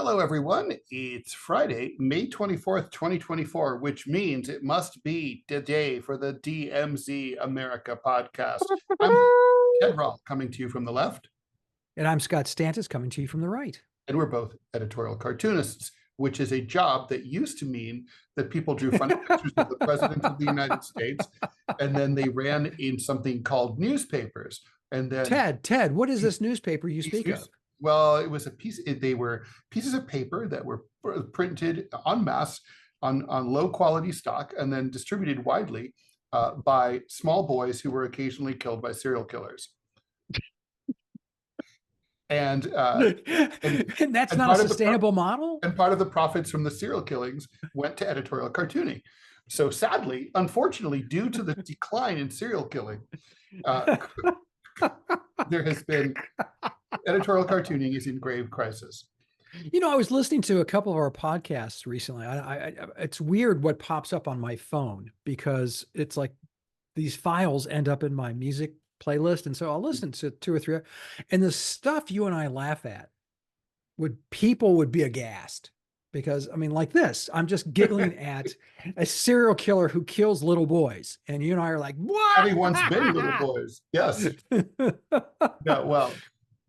Hello, everyone. It's Friday, May 24th, 2024, which means it must be the day for the DMZ America podcast. I'm Ted Rall, coming to you from the left, And I'm Scott Stantis, coming to you from the right. and we're both editorial cartoonists, which is a job that used to mean that people drew funny pictures of the President of the United States, and then they ran in something called newspapers. And then Ted, what is this newspaper you speak of? Well, it was they were pieces of paper that were printed en masse on low quality stock and then distributed widely by small boys who were occasionally killed by serial killers. And that's not a sustainable model. And part of the profits from the serial killings went to editorial cartooning. So sadly, unfortunately, due to the decline in serial killing, there has been editorial cartooning is in grave crisis. You know, I was listening to a couple of our podcasts recently. It's weird what pops up on my phone because it's like these files end up in my music playlist. And so I'll listen to two or three, and the stuff you and I laugh at people would be aghast. Because I mean, like this, I'm just giggling at a serial killer who kills little boys. And you and I are like, what? Everyone's been little boys. Yes. No, well,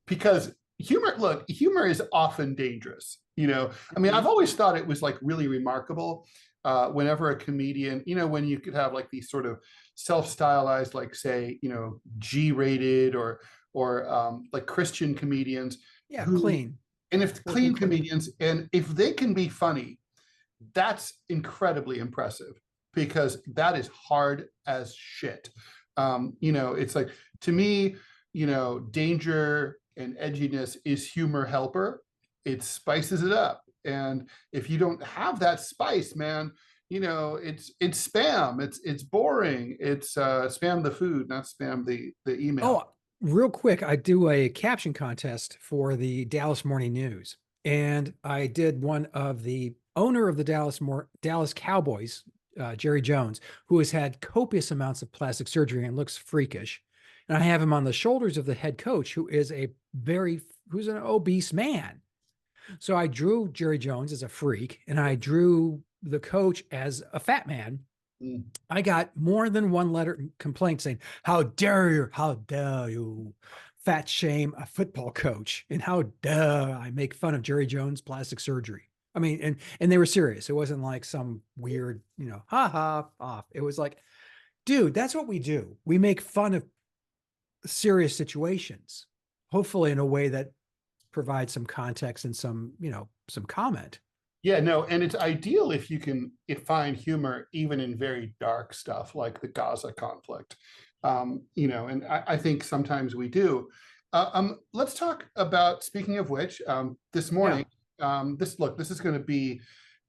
because humor is often dangerous. You know, I mean, I've always thought it was like really remarkable whenever a comedian, you know, when you could have like these sort of self-stylized, like say, you know, G-rated or like Christian comedians. Yeah, clean. And if clean comedians, and if they can be funny, that's incredibly impressive because that is hard as shit. You know, it's like, to me, you know, danger and edginess is humor helper. It spices it up. And if you don't have that spice, man, you know, it's spam. It's boring. It's spam the food, not spam the email. Oh, real quick, I do a caption contest for the Dallas Morning News. And I did one of the owner of the Dallas Cowboys, Jerry Jones, who has had copious amounts of plastic surgery and looks freakish. And I have him on the shoulders of the head coach, who's an obese man. So I drew Jerry Jones as a freak, and I drew the coach as a fat man. I got more than one letter complaint saying, how dare you fat shame a football coach, and how dare I make fun of Jerry Jones' plastic surgery. I mean, and they were serious. It wasn't like some weird, you know, off. It was like, dude, that's what we do. We make fun of serious situations, hopefully in a way that provides some context and some, you know, some comment. Yeah, no, and it's ideal if you can find humor even in very dark stuff like the Gaza conflict. You know, and I think sometimes we do. Let's talk about, speaking of which, this morning, this is going to be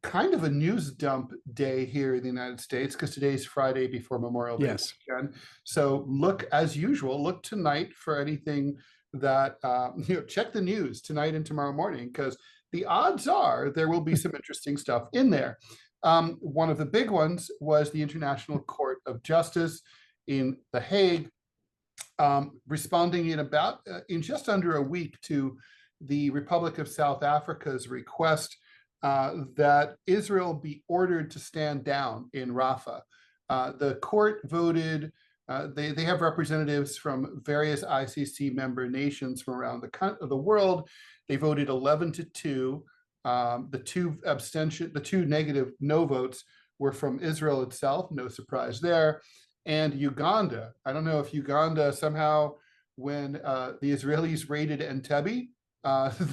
kind of a news dump day here in the United States because today's Friday before Memorial Day weekend. So look, as usual, look tonight for anything that, you know, check the news tonight and tomorrow morning, because the odds are there will be some interesting stuff in there. One of the big ones was the International Court of Justice in The Hague, responding in just under a week to the Republic of South Africa's request that Israel be ordered to stand down in Rafah. The court voted. They have representatives from various ICC member nations from around the world. They voted 11-2. The two negative no votes were from Israel itself. No surprise there. And Uganda. I don't know if Uganda somehow, when the Israelis raided Entebbe,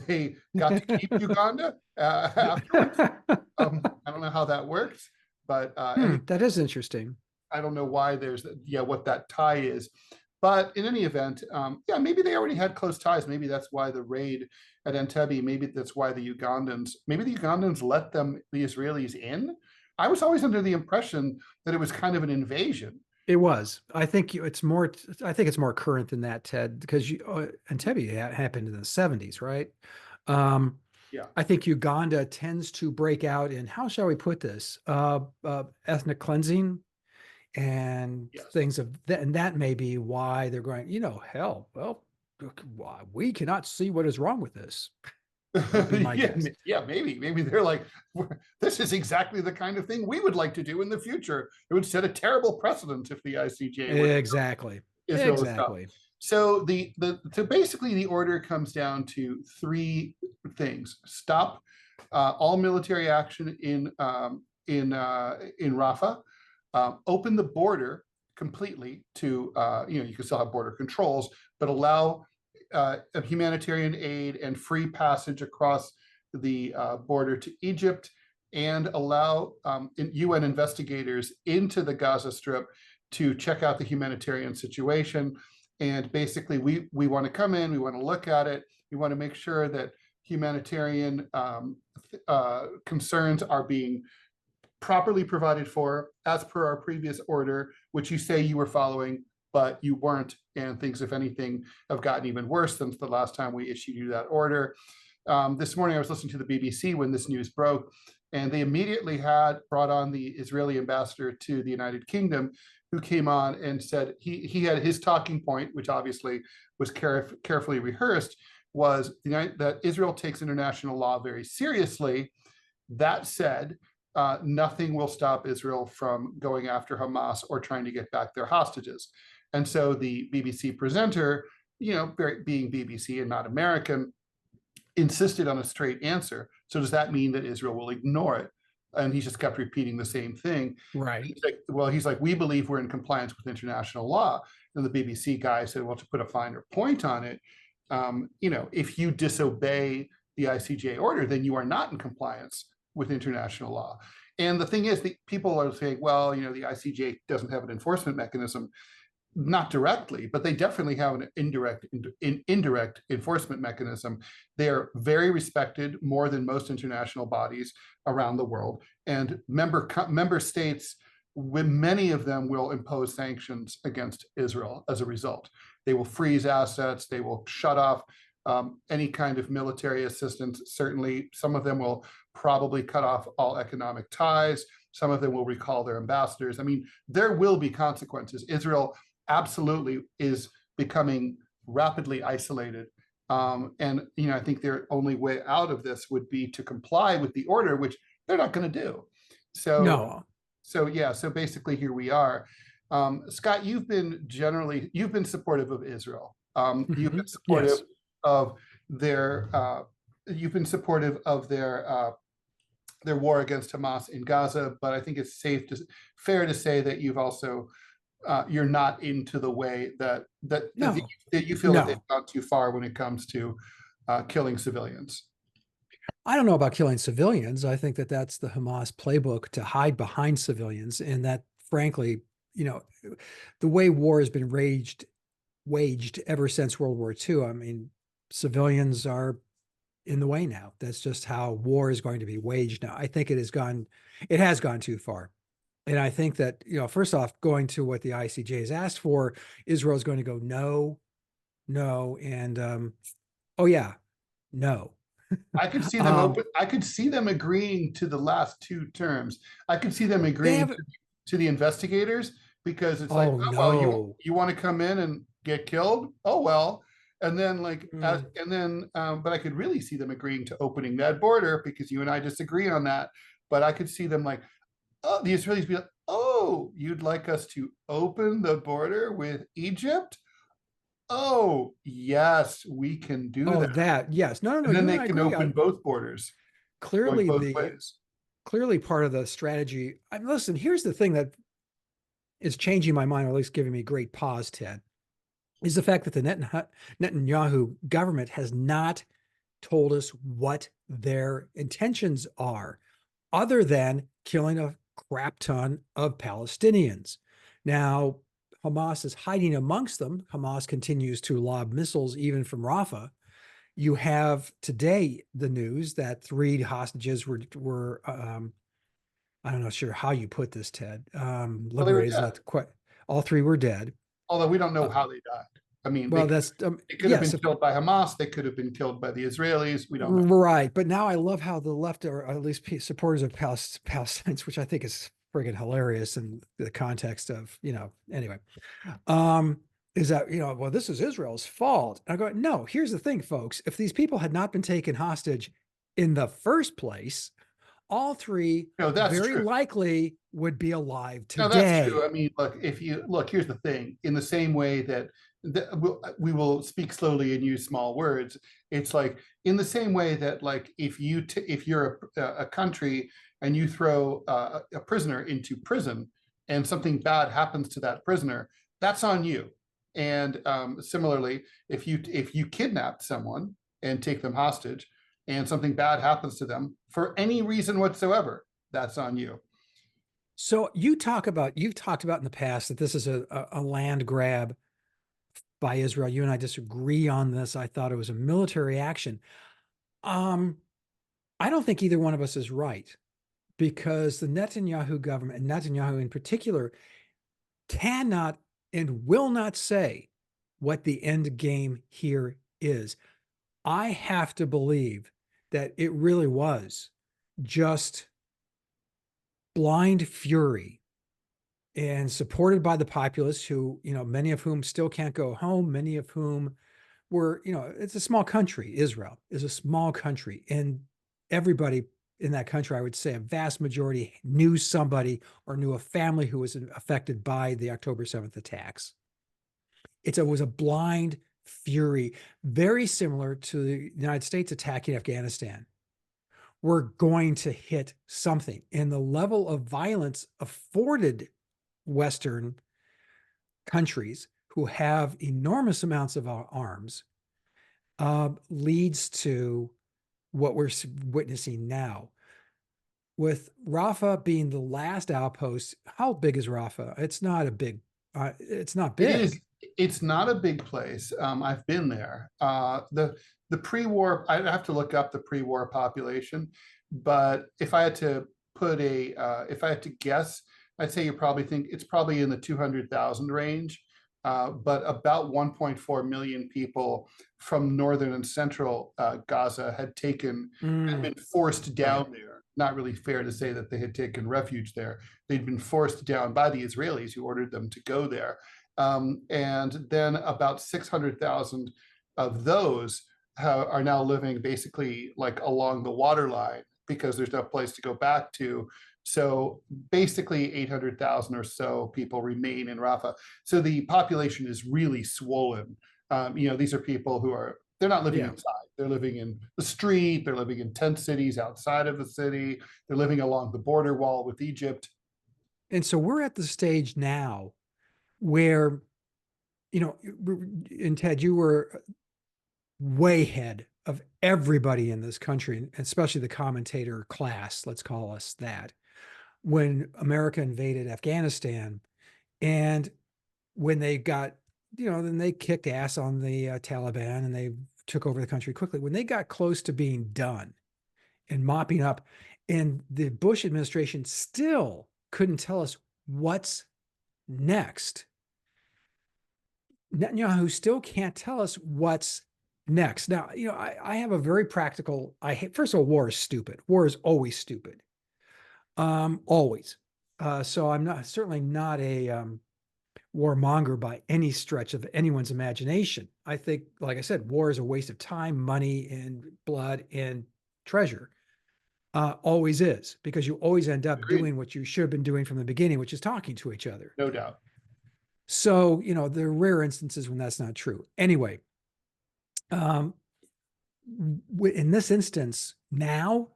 they got to keep Uganda afterwards. I don't know how that works, but that is interesting. I don't know why what that tie is. But in any event, maybe they already had close ties. Maybe that's why the raid at Entebbe, maybe that's why the Ugandans let the Israelis in. I was always under the impression that it was kind of an invasion. It was. I think it's more current than that, Ted, because Entebbe happened in the 70s, right? Yeah. I think Uganda tends to break out in, how shall we put this, ethnic cleansing and things of that. And that may be why they're going, you know, hell, well, we cannot see what is wrong with this. That would be my Yeah, guess. yeah, maybe they're like, this is exactly the kind of thing we would like to do in the future. It would set a terrible precedent if the ICJ would Exactly. Israel to stop. Exactly. So so basically the order comes down to three things: stop all military action in Rafah, open the border completely to you can still have border controls, but allow humanitarian aid and free passage across the border to Egypt, and allow UN investigators into the Gaza Strip to check out the humanitarian situation. And basically, we want to come in, we want to look at it, we want to make sure that humanitarian concerns are being properly provided for as per our previous order, which you say you were following, but you weren't, and things, if anything, have gotten even worse since the last time we issued you that order. This morning I was listening to the BBC when this news broke, and they immediately had brought on the Israeli ambassador to the United Kingdom, who came on and said he had his talking point, which obviously was carefully rehearsed, was that Israel takes international law very seriously. That said, nothing will stop Israel from going after Hamas or trying to get back their hostages. And so the BBC presenter, being BBC and not American, insisted on a straight answer. So does that mean that Israel will ignore it? And he just kept repeating the same thing. Right. He's like, we believe we're in compliance with international law. And the BBC guy said, well, to put a finer point on it, if you disobey the ICJ order, then you are not in compliance with international law. And the thing is, the people are saying, well, the ICJ doesn't have an enforcement mechanism. Not directly, but they definitely have an indirect enforcement mechanism. They are very respected, more than most international bodies around the world. And member states, many of them will impose sanctions against Israel as a result. They will freeze assets. They will shut off any kind of military assistance. Certainly, some of them will probably cut off all economic ties. Some of them will recall their ambassadors. I mean, there will be consequences. Israel absolutely is becoming rapidly isolated. And I think their only way out of this would be to comply with the order, which they're not going to do. No. So basically here we are. Scott, you've been supportive of Israel. You've been supportive Yes. of their their war against Hamas in Gaza, but I think it's fair to say that you've also you're not into the way that No. you feel No. that they've gone too far when it comes to killing civilians. I don't know about killing civilians. I think that that's the Hamas playbook to hide behind civilians. And that, frankly, the way war has been waged ever since World War II, I mean, civilians are in the way now. That's just how war is going to be waged now. I think it has gone too far. And I think that, first off, going to what the ICJ has asked for, Israel is going to go, no, and oh yeah, no. I could see them I could see them agreeing to the last two terms. I could see them agreeing to the investigators, because it's like, oh, well, you want to come in and get killed? Oh, well. And then but I could really see them agreeing to opening that border, because you and I disagree on that. But I could see them like, oh, the Israelis be like, oh, you'd like us to open the border with Egypt? Oh, yes, we can do that. Yes. No. And then they can open both borders. Clearly, both ways. Clearly part of the strategy. Listen, here's the thing that is changing my mind, or at least giving me great pause, Ted, is the fact that the Netanyahu government has not told us what their intentions are, other than killing a crap ton of Palestinians. Now, Hamas is hiding amongst them. Hamas continues to lob missiles even from Rafah. You have today the news that 3 hostages were I'm not sure how you put this, Ted. Liberated. Not quite. All 3 were dead. Although we don't know how they died. I mean, well, they could have been killed by Hamas. They could have been killed by the Israelis. We don't know. Right. But now I love how the left, or at least supporters of Palestinians, which I think is friggin' hilarious in the context of, anyway. is that, well, this is Israel's fault. And I go, no, here's the thing, folks. If these people had not been taken hostage in the first place, all three No, that's very true. likely would be alive No, that's true. I today. mean, look, if you look, here's the thing. In the same way that we will speak slowly and use small words, it's like in the same way that like if you're a country and you throw a prisoner into prison and something bad happens to that prisoner, that's on you. And similarly, if you kidnap someone and take them hostage and something bad happens to them for any reason whatsoever, that's on you. So you've talked about in the past that this is a land grab by Israel. You and I disagree on this. I thought it was a military action. I don't think either one of us is right, because the Netanyahu government, and Netanyahu in particular, cannot and will not say what the end game here is. I have to believe that it really was just blind fury, and supported by the populace who, many of whom still can't go home, many of whom were, it's a small country. Israel is a small country, and everybody in that country, I would say a vast majority, knew somebody or knew a family who was affected by the October 7th attacks. It was a blind fury, very similar to the United States attacking Afghanistan. We're going to hit something. And the level of violence afforded Western countries who have enormous amounts of arms leads to what we're witnessing now. With Rafah being the last outpost, how big is Rafah? It's not a big, it's not big. It is. It's not a big place. I've been there. The pre-war, I'd have to look up the pre-war population, but if I had to if I had to guess, I'd say it's probably in the 200,000 range. But about 1.4 million people from northern and central Gaza had been forced down there. Not really fair to say that they had taken refuge there. They'd been forced down by the Israelis who ordered them to go there. And then about 600,000 of those are now living basically like along the waterline because there's no place to go back to. So basically 800,000 or so people remain in Rafah. So the population is really swollen. These are people they're not living inside. They're living in the street. They're living in tent cities outside of the city. They're living along the border wall with Egypt. And so we're at the stage now where, and Ted, you were way ahead of everybody in this country, especially the commentator class, let's call us that, when America invaded Afghanistan. And when they got, then they kicked ass on the Taliban and they took over the country quickly. When they got close to being done and mopping up, and the Bush administration still couldn't tell us what's next. Netanyahu still can't tell us what's next. Now, I have a very practical, first of all, war is stupid. War is always stupid. Always. So I'm certainly not a warmonger by any stretch of anyone's imagination. I think, like I said, war is a waste of time, money, and blood and treasure. Always is, because you always end up doing what you should have been doing from the beginning, which is talking to each other. No doubt. So, there are rare instances when that's not true. Anyway, in this instance, now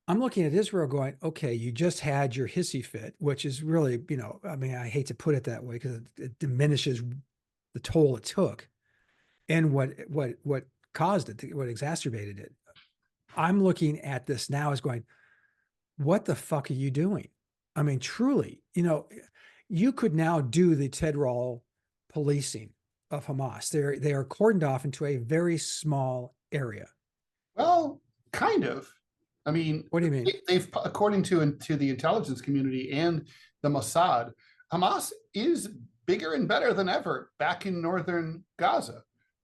I'm looking at Israel going, okay, you just had your hissy fit, which is really, I hate to put it that way because it diminishes the toll it took and what caused it, what exacerbated it. I'm looking at this now as going, what the fuck are you doing? I mean, truly, you could now do the Ted Rall policing of Hamas. They are cordoned off into a very small area. Well, kind of. I mean, what do you mean? They've, according to the intelligence community and the Mossad, Hamas is bigger and better than ever back in northern Gaza.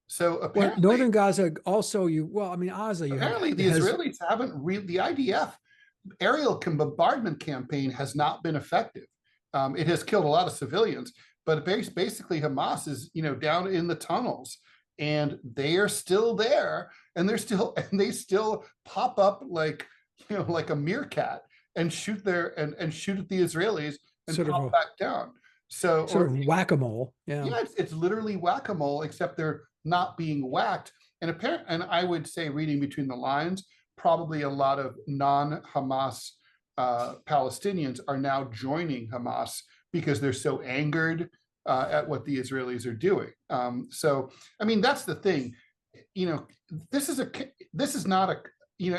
So apparently, northern Gaza also, the Israelis haven't really. The IDF aerial bombardment campaign has not been effective. It has killed a lot of civilians, but basically Hamas is, down in the tunnels, and they are still there, and they still pop up like, like a meerkat, and shoot and shoot at the Israelis and Sort of pop a back down. So, sort of whack-a-mole. Yeah. yeah, it's literally whack-a-mole, except they're not being whacked. And I would say, reading between the lines, probably a lot of non-Hamas Palestinians are now joining Hamas because they're so angered at what the Israelis are doing. So, I mean, that's the thing. This is not a,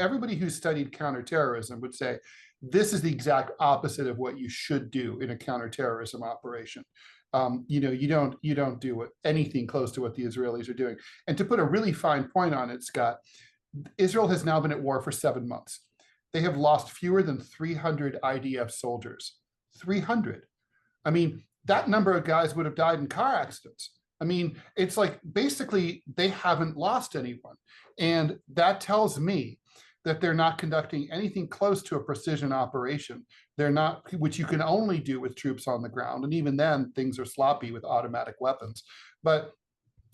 everybody who's studied counterterrorism would say this is the exact opposite of what you should do in a counterterrorism operation. You don't do anything close to what the Israelis are doing. And to put a really fine point on it, Scott, Israel has now been at war for 7 months. They have lost fewer than 300 IDF soldiers. 300. I mean, that number of guys would have died in car accidents. I mean, it's like basically they haven't lost anyone. And that tells me that they're not conducting anything close to a precision operation. They're not, which you can only do with troops on the ground. And even then, things are sloppy with automatic weapons. But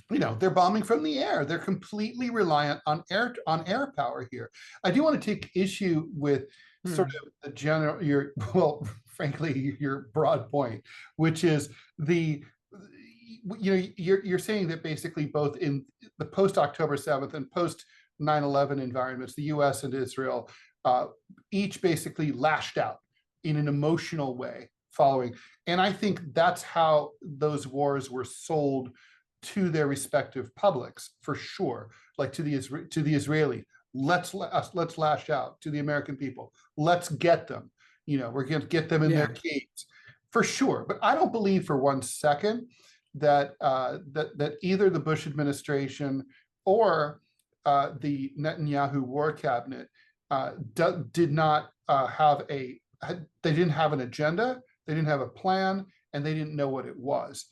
they're bombing from the air. They're completely reliant on air power here. I do want to take issue with sort of the general, frankly, your broad point, which is you're saying that basically both in the post October 7th and post 9/11 environments, the US and Israel each basically lashed out in an emotional way following. And I think that's how those wars were sold to their respective publics, for sure. Like to the Israeli, let's lash out. To the American people, let's get them. We're going to get them in their caves, for sure. But I don't believe for one second that that either the Bush administration or the Netanyahu war cabinet did not they didn't have an agenda, they didn't have a plan, and they didn't know what it was.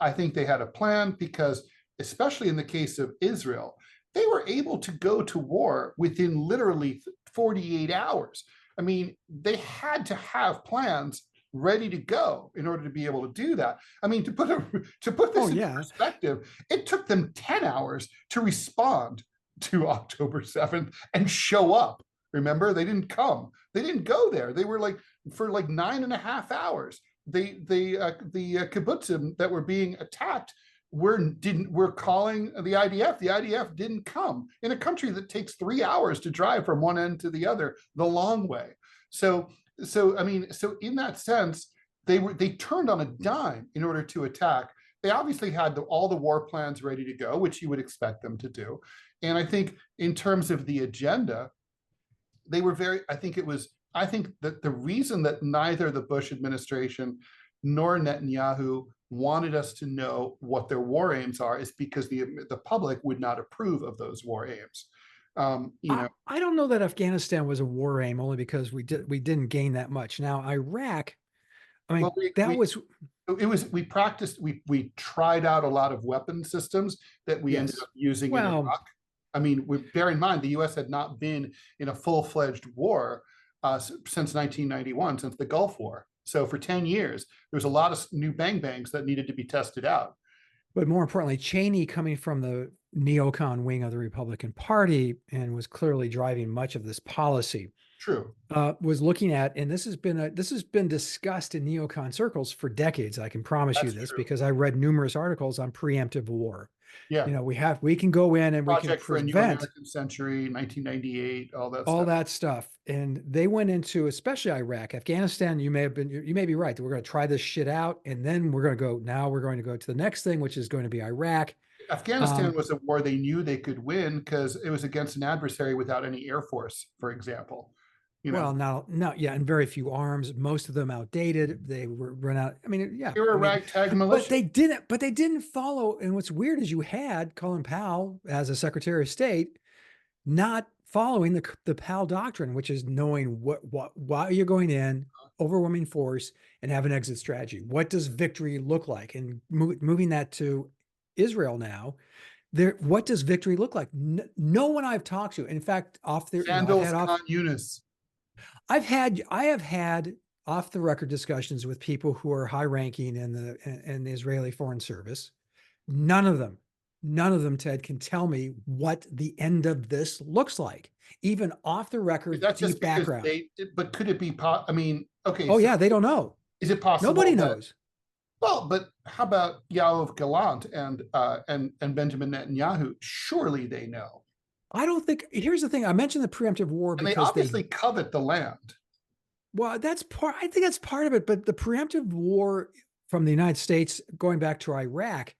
I think they had a plan because, especially in the case of Israel, they were able to go to war within literally 48 hours. I mean, they had to have plans ready to go in order to be able to do that. I mean, to put this in perspective, it took them 10 hours to respond to October 7th and show up. Remember, they didn't come. They didn't go there. They were for 9.5 hours. The kibbutzim that were being attacked were calling the IDF. The IDF didn't come in a country that takes 3 hours to drive from one end to the other the long way. So I mean, so in that sense, they turned on a dime in order to attack. They obviously had all the war plans ready to go, which you would expect them to do. And I think in terms of the agenda, they were I think that the reason that neither the Bush administration nor Netanyahu wanted us to know what their war aims are is because the public would not approve of those war aims. I don't know that Afghanistan was a war aim, only because we didn't gain that much. Now, Iraq, I mean, we tried out a lot of weapon systems that we ended up using in Iraq. I mean, bear in mind, the US had not been in a full-fledged war since 1991, since the Gulf War. So for 10 years, there was a lot of new bang-bangs that needed to be tested out. But more importantly, Cheney, coming from the neocon wing of the Republican Party and was clearly driving much of this policy. True. Was looking at, and this has been discussed in neocon circles for decades. I can promise you this because I read numerous articles on preemptive war. Yeah. We can go in and Project we can for a New American Century, 1998, all that stuff. And they went into, especially Iraq, Afghanistan. You may be right. We're going to try this shit out. And then we're going to go to the next thing, which is going to be Iraq. Afghanistan was a war they knew they could win because it was against an adversary without any air force, for example. Well, no, yeah, and very few arms. Most of them outdated. They were run out. I mean, yeah, they were a ragtag militia. But they didn't follow. And what's weird is you had Colin Powell as a Secretary of State not following the Powell doctrine, which is knowing why you're going in, overwhelming force, and have an exit strategy. What does victory look like? And moving that to Israel now. What does victory look like? No one I've talked to, in fact, off there, Sandals, Khan Yunis. I have had off the record discussions with people who are high ranking in the Israeli Foreign Service. None of them, Ted, can tell me what the end of this looks like, even off the record, That's just deep because background. but could it be, I mean, okay. Oh So yeah, they don't know. is it possible Nobody that, knows. well, but how about Yoav Gallant and Benjamin Netanyahu? Surely they know. I don't think, here's the thing. I mentioned the preemptive war And they because obviously covet the land. well, I think that's part of it, but the preemptive war from the United States going back to Iraq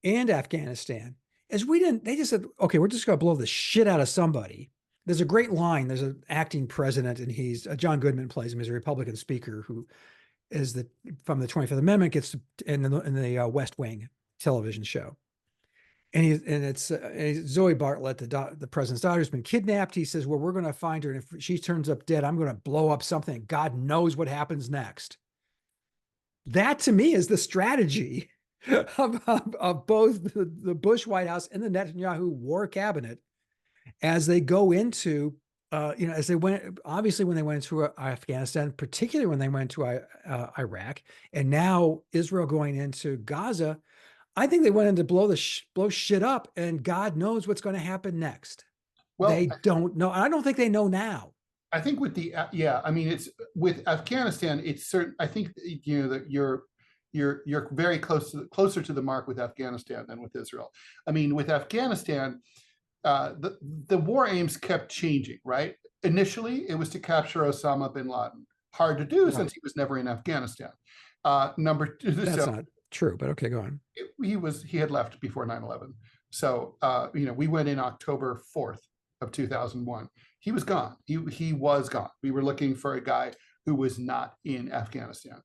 and Afghanistan is they just said, okay, we're just going to blow the shit out of somebody. There's a great line. There's an acting president, and he's John Goodman plays him. He's a Republican speaker who is from the 25th Amendment, gets in the West Wing television show. And it's Zoe Bartlett, the president's daughter, who's been kidnapped. He says, well, we're going to find her. And if she turns up dead, I'm going to blow up something. God knows what happens next. That to me is the strategy of both the Bush White House and the Netanyahu war cabinet as they go into, as they went, obviously when they went into Afghanistan, particularly when they went to Iraq, and now Israel going into Gaza. I think they went in to blow shit up, and God knows what's going to happen next. Well, they don't know. I don't think they know now. I think with I mean, it's with Afghanistan, it's certain. I think that you're very closer to the mark with Afghanistan than with Israel. I mean, with Afghanistan, the war aims kept changing, right? Initially, it was to capture Osama bin Laden. Hard to do since he was never in Afghanistan. Number two, that's not true, but okay, go on. He had left before 9/11. So, we went in October 4th of 2001. He was gone. He was gone. We were looking for a guy who was not in Afghanistan.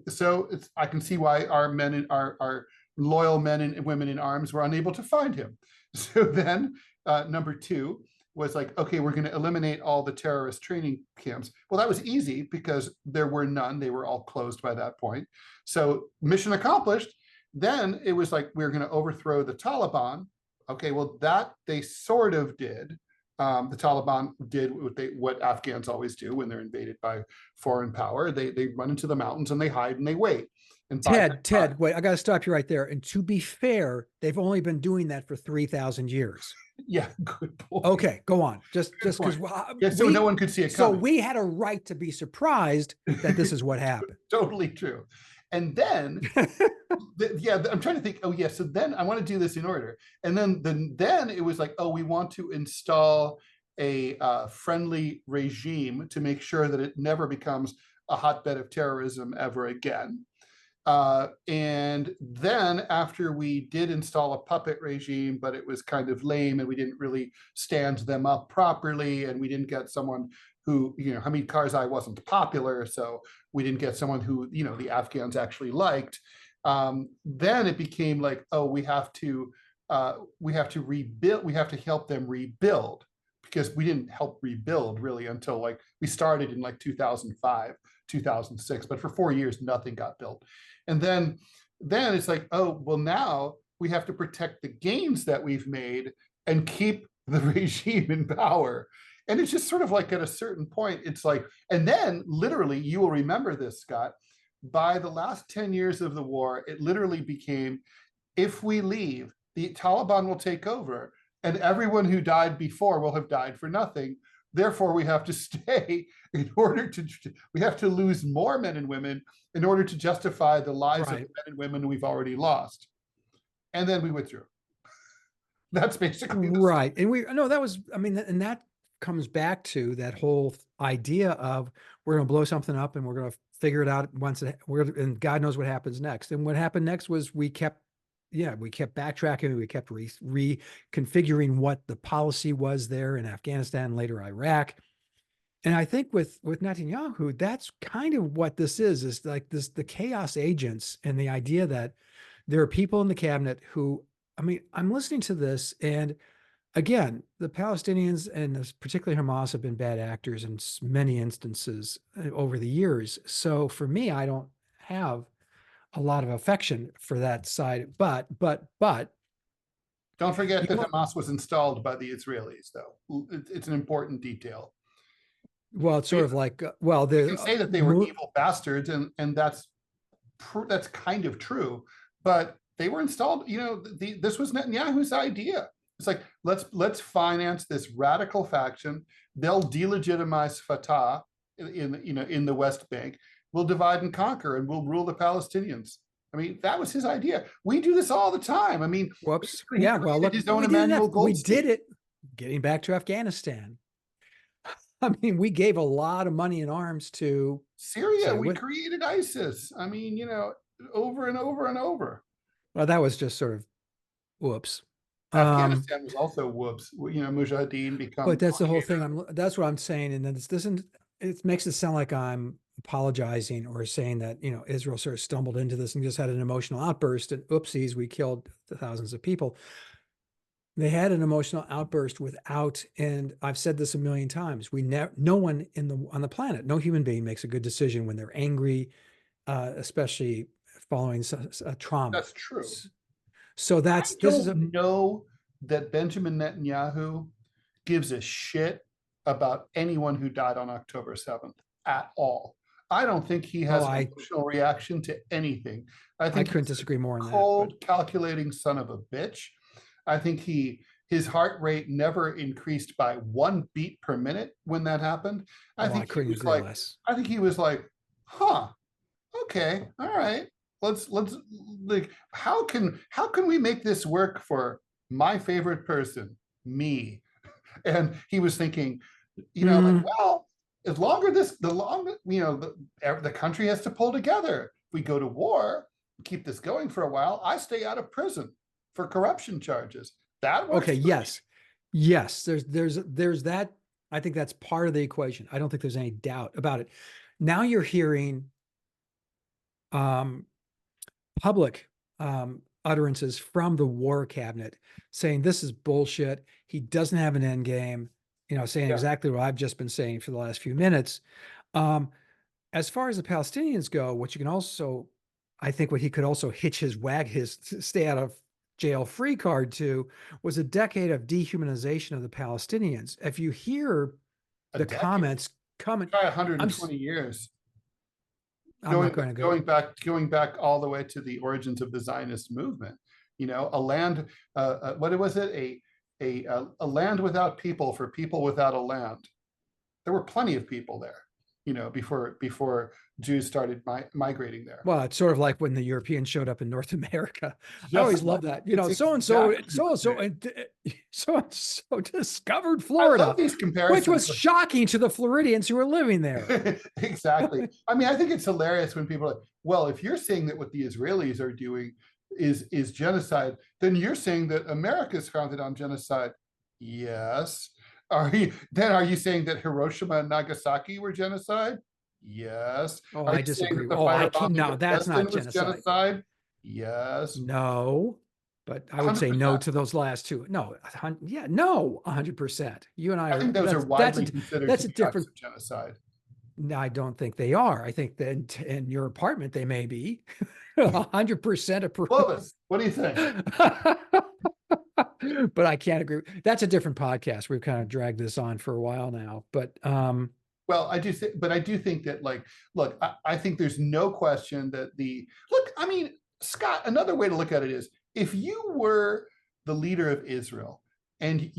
So I can see why our loyal men and women in arms were unable to find him. So then number two was like, okay, we're going to eliminate all the terrorist training camps. Well, that was easy because there were none. They were all closed by that point. So mission accomplished. Then it was like, we're going to overthrow the Taliban. Okay, well, that they sort of did. The Taliban did what Afghans always do when they're invaded by foreign power. They run into the mountains and they hide and they wait. And Ted, wait, I got to stop you right there. And to be fair, they've only been doing that for 3,000 years. Yeah, good point. Okay, go on. Just because so no one could see it coming. So we had a right to be surprised that this is what happened. Totally true. And then, I'm trying to think. Oh, yeah. So then I want to do this in order. And then it was like, oh, we want to install a friendly regime to make sure that it never becomes a hotbed of terrorism ever again. And then after we did install a puppet regime, but it was kind of lame and we didn't really stand them up properly, and we didn't get someone who, Hamid Karzai wasn't popular, so we didn't get someone who, the Afghans actually liked. Then it became like, oh, we have to rebuild, we have to help them rebuild, because we didn't help rebuild really until like we started in like 2005, 2006, but for 4 years, nothing got built. And then it's like, oh, well, now we have to protect the gains that we've made and keep the regime in power. And it's just sort of like at a certain point, it's like, and then literally, you will remember this, Scott, by the last 10 years of the war, it literally became, if we leave, the Taliban will take over and everyone who died before will have died for nothing. Therefore, we have to stay we have to lose more men and women in order to justify the lives of men and women we've already lost. And then we withdrew. That's basically right. And and that comes back to that whole idea of we're going to blow something up and we're going to figure it out and God knows what happens next. And what happened next was we kept backtracking. We kept reconfiguring what the policy was there in Afghanistan, later Iraq. And I think with Netanyahu, that's kind of what this is like the chaos agents, and the idea that there are people in the cabinet who, I'm listening to this, and again, the Palestinians and particularly Hamas have been bad actors in many instances over the years. So for me, I don't have a lot of affection for that side, but don't forget that Hamas was installed by the Israelis, though. It's an important detail. Well, it's sort of like, well, You the can say that they were evil bastards, and that's kind of true, but they were installed. This was Netanyahu's idea. It's like, let's finance this radical faction. They'll delegitimize Fatah in the West Bank. We'll divide and conquer, and we'll rule the Palestinians. I mean, that was his idea. We do this all the time. I mean, whoops. Yeah. Well, look, his own Emmanuel Goldstein. We did it. Getting back to Afghanistan. I mean, we gave a lot of money and arms to Syria. We created ISIS. I mean, over and over and over. Well, that was just sort of whoops. Afghanistan was also whoops. Mujahideen become. But that's the whole thing. That's what I'm saying, and then this doesn't. It makes it sound like I'm apologizing or saying that Israel sort of stumbled into this and just had an emotional outburst and oopsies, we killed thousands of people. They had an emotional outburst without, and I've said this a million times, no one on the planet, no human being makes a good decision when they're angry, especially following a trauma. That's true. So I don't know that Benjamin Netanyahu gives a shit about anyone who died on October 7th at all. I don't think he has an emotional reaction to anything. I couldn't disagree more on that. Cold, calculating son of a bitch. I think his heart rate never increased by 1 beat per minute when that happened. I think he was like, huh, okay, all right. Let's like, how can we make this work for my favorite person, me? And he was thinking, like, well, the country has to pull together. If we go to war, keep this going for a while, I stay out of prison for corruption charges. That works. Okay. Yes. There's that. I think that's part of the equation. I don't think there's any doubt about it. Now you're hearing public utterances from the war cabinet saying this is bullshit. He doesn't have an end game, saying exactly what I've just been saying for the last few minutes. As far as the Palestinians go, what you can also, I think what he could also hitch his stay out of jail free card to was a decade of dehumanization of the Palestinians. If you hear the comments coming, try 120 years. Going back all the way to the origins of the Zionist movement. A land, what was it? A land without people for people without a land. There were plenty of people there, before Jews started migrating there. Well, it's sort of like when the Europeans showed up in North America. I always love that. So-and-so discovered Florida, I love these comparisons, which was shocking to the Floridians who were living there. Exactly. I mean, I think it's hilarious when people are like, well, if you're saying that what the Israelis are doing is genocide, then you're saying that America is founded on genocide. Yes. Are you saying that Hiroshima and Nagasaki were genocide? Yes. Oh, I disagree. No, that's not genocide. Yes. No, but I would 100%. Say no to those last two. No, 100%. You and I think those are widely considered. That's a different genocide. No, I don't think they are. I think that in your apartment they may be 100% approved. Clovis, what do you think? But I can't agree. That's a different podcast. We've kind of dragged this on for a while now, but well, I do think that, like, look, I think there's no question that I mean, Scott, another way to look at it is, if you were the leader of Israel and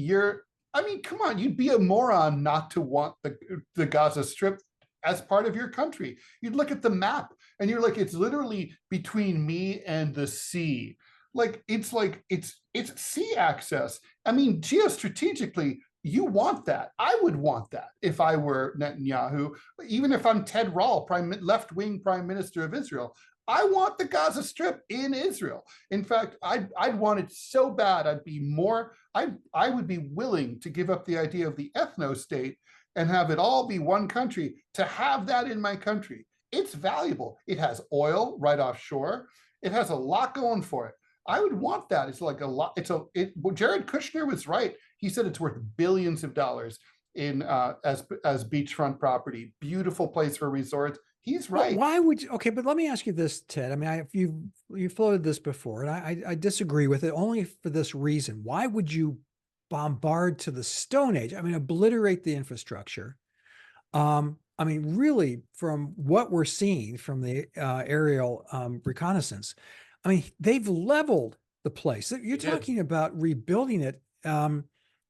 come on, you'd be a moron not to want the Gaza Strip as part of your country. You'd look at the map and you're like, it's literally between me and the sea. It's sea access. I mean, geostrategically, you want that. I would want that if I were Netanyahu, even if I'm Ted Rall, left-wing Prime Minister of Israel. I want the Gaza Strip in Israel. In fact, I'd want it so bad. I would be willing to give up the idea of the ethno-state and have it all be one country, to have that in my country. It's valuable. It has oil right offshore. It has a lot going for it. I would want that. It's like a lot. Jared Kushner was right. He said it's worth billions of dollars in as beachfront property. Beautiful place for resorts. He's right. Why would you? Okay, but let me ask you this, Ted. I mean, you floated this before, and I disagree with it only for this reason. Why would you bombard to the Stone Age? I mean, obliterate the infrastructure, I mean, really, from what we're seeing from the aerial reconnaissance, I mean, they've leveled the place. You're They did. talking about rebuilding it.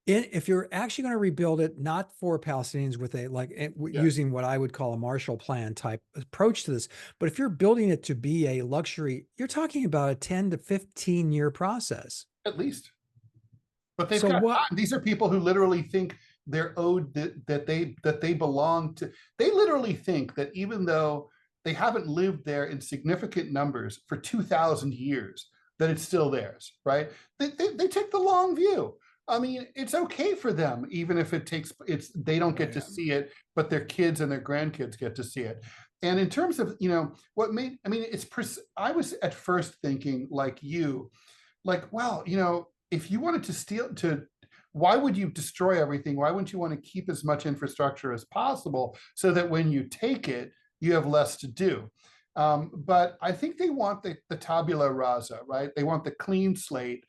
If you're actually going to rebuild it, not for Palestinians with a Yeah, using what I would call a Marshall Plan type approach to this, but if you're building it to be a luxury, you're talking about a 10 to 15-year process. at least. But they've So got what? time. These are people who literally think they're owed that they belong to. They literally think that even though they haven't lived there in significant numbers for 2,000 years, that it's still theirs, right? They take the long view. I mean, it's okay for them, even if they don't get to Yeah. see it, but their kids and their grandkids get to see it. And in terms of, what made, I mean, I was at first thinking like you, like, well, if you wanted to why would you destroy everything? Why wouldn't you want to keep as much infrastructure as possible so that when you take it, you have less to do? But I think they want the tabula rasa, right? They want the clean slate,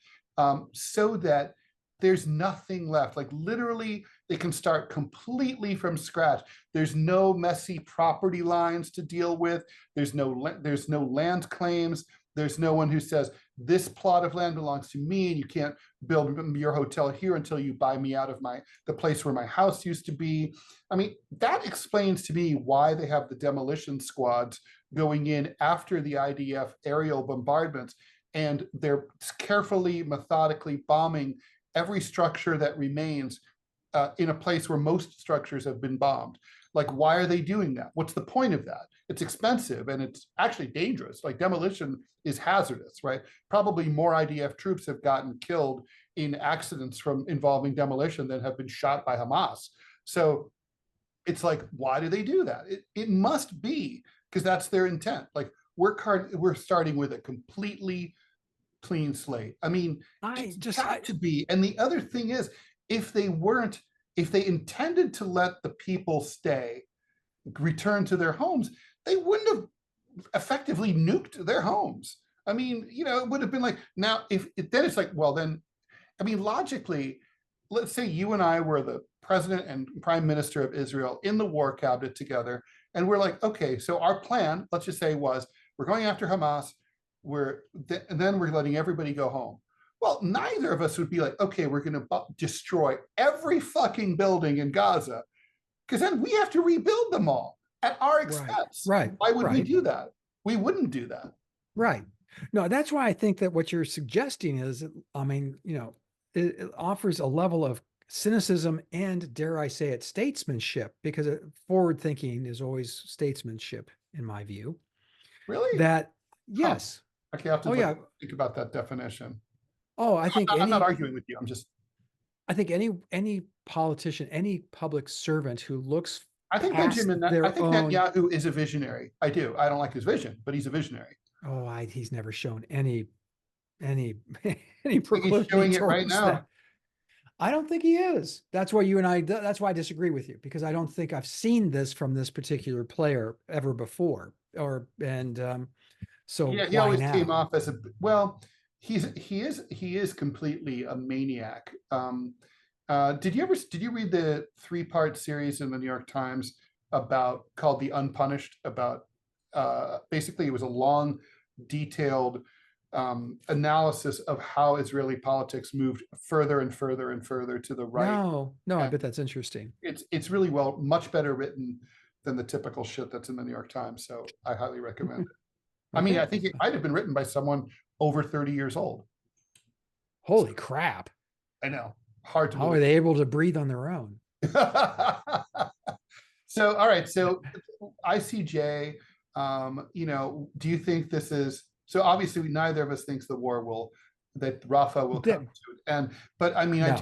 so that there's nothing left. Like literally, they can start completely from scratch. There's no messy property lines to deal with. There's no land claims. There's no one who says, this plot of land belongs to me and you can't build your hotel here until you buy me out of the place where my house used to be. I mean, that explains to me why they have the demolition squads going in after the IDF aerial bombardments, and they're carefully, methodically bombing every structure that remains in a place where most structures have been bombed. Like, why are they doing that? What's the point of that? It's expensive and it's actually dangerous. Like demolition is hazardous, right? Probably more IDF troops have gotten killed in accidents from involving demolition than have been shot by Hamas. So it's like, why do they do that? It must be because that's their intent. Like we're starting with a completely clean slate. I mean, it's got to be. And the other thing is, if they intended to let the people stay, return to their homes, they wouldn't have effectively nuked their homes. I mean, it would have been like, now, then it's like, well, then, I mean, logically, let's say you and I were the president and prime minister of Israel in the war cabinet together. And we're like, okay, so our plan, let's just say, was we're going after Hamas, and then we're letting everybody go home. Well, neither of us would be like, okay, we're going to destroy every fucking building in Gaza, because then we have to rebuild them all at our expense. Right. Why would we do that? We wouldn't do that. Right. No, that's why I think that what you're suggesting is, I mean, it offers a level of cynicism and, dare I say it, statesmanship, because forward thinking is always statesmanship, in my view. Really? That, yes. Huh. Okay, I have to think about that definition. Oh, I think I'm not arguing with you. I think any politician, any public servant who looks I think Netanyahu is a visionary. I do. I don't like his vision, but he's a visionary. Oh, he's never shown any proclivity he's showing it right now. That. I don't think he is. That's why that's why I disagree with you, because I don't think I've seen this from this particular player ever before. So yeah, he always came off as he is completely a maniac. Did you read the 3-part series in the New York Times called The Unpunished, about basically it was a long, detailed analysis of how Israeli politics moved further and further and further to the right. No, I bet that's interesting. It's really much better written than the typical shit that's in the New York Times. So I highly recommend it. I mean, I think it might have been written by someone over 30 years old. Holy crap. I know. Hard to How believe. are they able to breathe on their own? So, all right. So ICJ, do you think this is, so obviously neither of us thinks that Rafah will come to it. But I mean, no.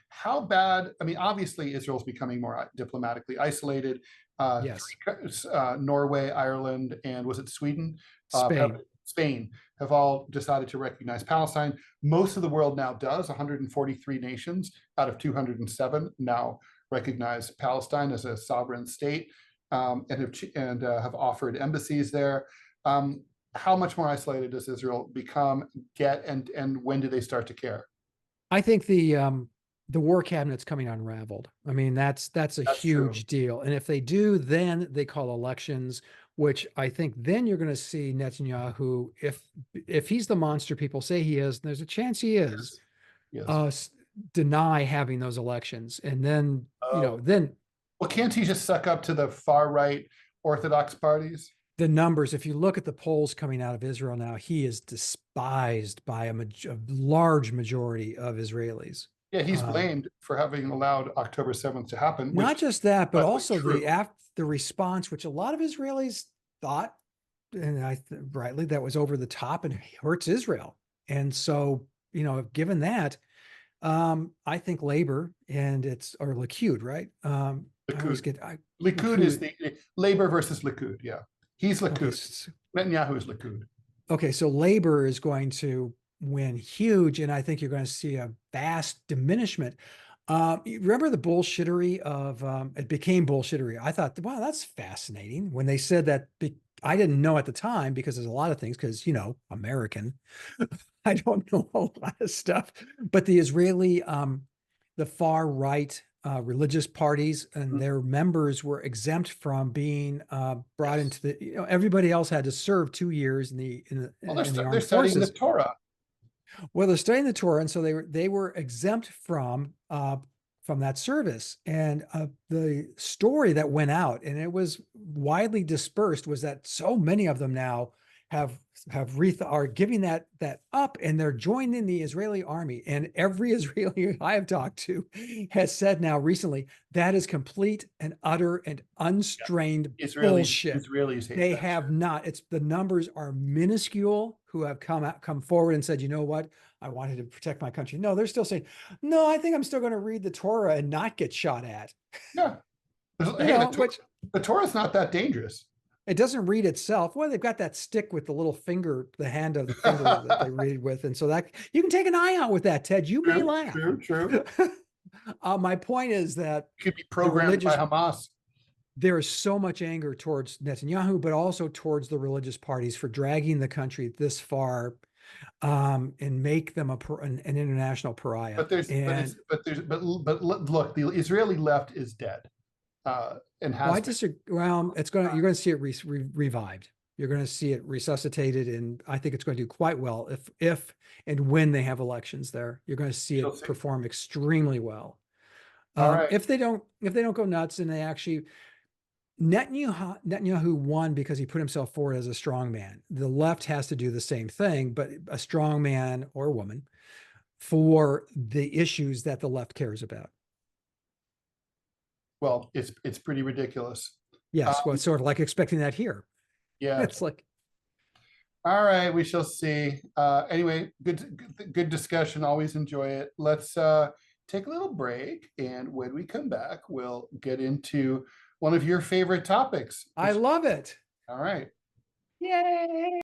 How bad, I mean, obviously Israel's becoming more diplomatically isolated. Yes. Norway, Ireland, and was it Sweden? Spain have all decided to recognize Palestine. Most of the world now does. 143 nations out of 207 now recognize Palestine as a sovereign state, and have offered embassies there. How much more isolated does Israel get, and when do they start to care? I think the the war cabinet's coming unraveled. I mean, that's a That's true. huge deal. And if they do, then they call elections, which I think then you're going to see Netanyahu, if he's the monster people say he is, and there's a chance he is, Yes. Yes. Deny having those elections. And then, then well, can't he just suck up to the far right Orthodox parties? the numbers, if you look at the polls coming out of Israel now, he is despised by a large majority of Israelis. Yeah, he's blamed for having allowed October 7th to happen. Not just that, but also true. the response, which a lot of Israelis thought, and rightly, that was over the top and hurts Israel. And so, given that, I think Labor and or Likud, right? Likud is the Labor versus Likud. Yeah, he's Likud. Netanyahu is Likud. Okay, so Labor is going to win huge, and I think you're going to see a vast diminishment. Remember the bullshittery of it became bullshittery. I thought, wow, that's fascinating when they said that. I didn't know at the time because there's a lot of things, because American. I don't know a lot of stuff, but the Israeli, the far right religious parties and their members were exempt from being brought into the. Everybody else had to serve 2 years in the they're studying the Torah. Well, they're studying the Torah, and so they were exempt from that service. And the story that went out, and it was widely dispersed, was that so many of them now are giving that up, and they're joining the Israeli army. And every Israeli I have talked to has said now recently that is complete and utter and unstrained bullshit. Israelis hate they that have shit. not. The numbers are minuscule who have come forward and said, you know what, I wanted to protect my country. No, they're still saying, no, I think I'm still going to read the Torah and not get shot at. Yeah, the Torah is not that dangerous. It doesn't read itself. Well, they've got that stick with the little finger, the hand of the finger that they read with. And so that you can take an eye out with that, Ted. You may laugh. True. My point is that it could be programmed by Hamas. There is so much anger towards Netanyahu, but also towards the religious parties for dragging the country this far and make them an international pariah. But look, the Israeli left is dead. And has I disagree. Well, you're going to see it revived. You're going to see it resuscitated, and I think it's going to do quite well if and when they have elections there. You're going to see it perform extremely well. Right. If they don't go nuts and they actually, Netanyahu won because he put himself forward as a strong man. The left has to do the same thing, but a strong man or woman for the issues that the left cares about. Well, it's pretty ridiculous. Yes, well, it's sort of like expecting that here. Yeah, it's like. All right, we shall see. Anyway, good discussion. Always enjoy it. Let's take a little break, and when we come back, we'll get into one of your favorite topics. I love it. All right. Yay!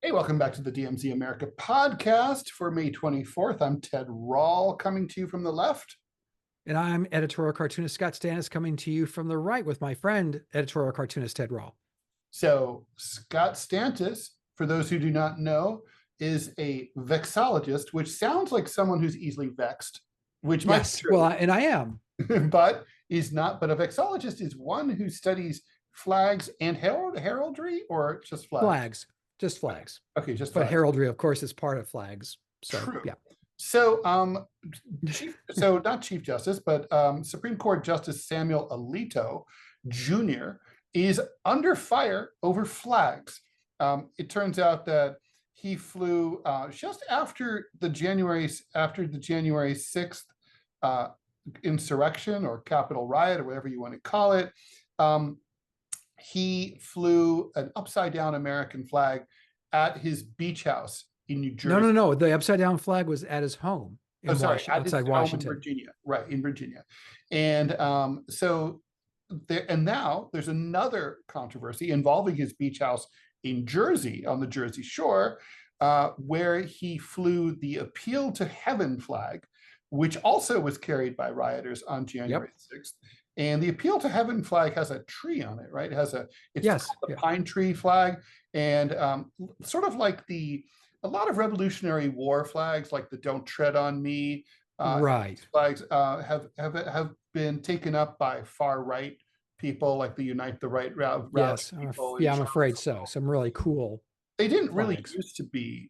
Hey, welcome back to the DMZ America podcast for May 24th. I'm Ted Rall, coming to you from the left. And I'm editorial cartoonist Scott Stantis, coming to you from the right with my friend, editorial cartoonist Ted Rall. So Scott Stantis, for those who do not know, is a vexologist, which sounds like someone who's easily vexed, which might be true. Well, and I am. But he's not. But a vexologist is one who studies flags and heraldry, or just flags? Just flags. Okay, just flags. But heraldry, of course, is part of flags. So, true. Yeah. So, not Chief Justice, but Supreme Court Justice Samuel Alito Jr. is under fire over flags. It turns out that he flew just after the January 6th insurrection or Capitol riot, or whatever you want to call it. He flew an upside down American flag at his beach house in New Jersey. No. The upside down flag was at his home outside Washington. In Virginia, right, in Virginia. And now there's another controversy involving his beach house in Jersey, on the Jersey Shore, where he flew the Appeal to Heaven flag, which also was carried by rioters on January 6th. And the Appeal to Heaven flag has a tree on it, right? It's the pine tree flag. And sort of like a lot of Revolutionary War flags, like the Don't Tread on Me Right. Flags have been taken up by far right people, like the Unite the Right rally Yes. people in Yeah, I'm afraid so. Charlottesville. Some really cool They didn't really flags. used to be,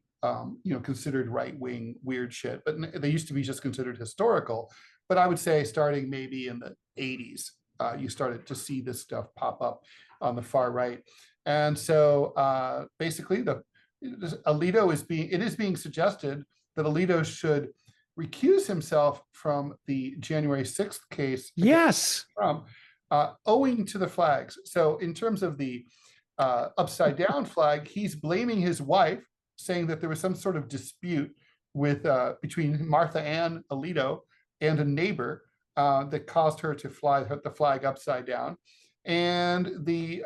considered right wing weird shit, but they used to be just considered historical. But I would say starting maybe in the 80s, you started to see this stuff pop up on the far right. And so basically, it is being suggested that Alito should recuse himself from the January 6th case against Yes. Trump, owing to the flags. So in terms of the upside down flag, he's blaming his wife, saying that there was some sort of dispute with between Martha Ann Alito and a neighbor that caused her to fly the flag upside down. And the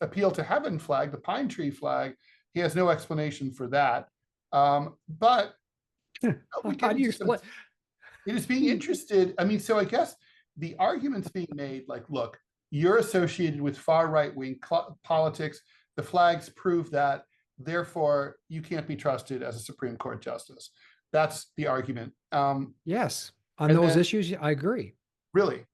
appeal to heaven flag, the pine tree flag, he has no explanation for that. But we How get do you into some, explain? it is being interested. I mean, so I guess the argument's being made like, look, you're associated with far right wing politics. The flags prove that. Therefore, you can't be trusted as a Supreme Court justice. That's the argument. Yes. On those issues, I agree. Really?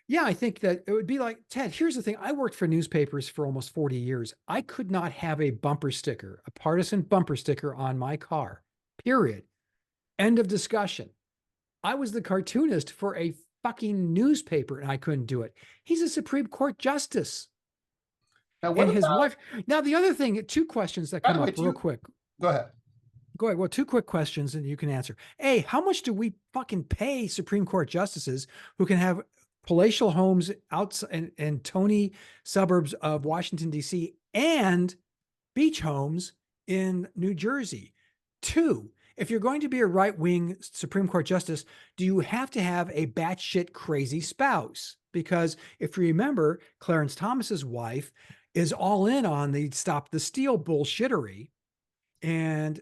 Yeah, I think that it would be like, Ted, here's the thing. I worked for newspapers for almost 40 years. I could not have a bumper sticker, a partisan bumper sticker on my car, period. End of discussion. I was the cartoonist for a fucking newspaper and I couldn't do it. He's a Supreme Court justice. Now, what And his about, wife. Now, the other thing, two questions that come up real quick. Go ahead. Go ahead. Well, two quick questions and you can answer. A, how much do we fucking pay Supreme Court justices who can have palatial homes outside in Tony suburbs of Washington, D.C. and beach homes in New Jersey? Two, if you're going to be a right-wing Supreme Court justice, do you have to have a batshit crazy spouse? Because if you remember, Clarence Thomas's wife is all in on the stop the steal bullshittery, and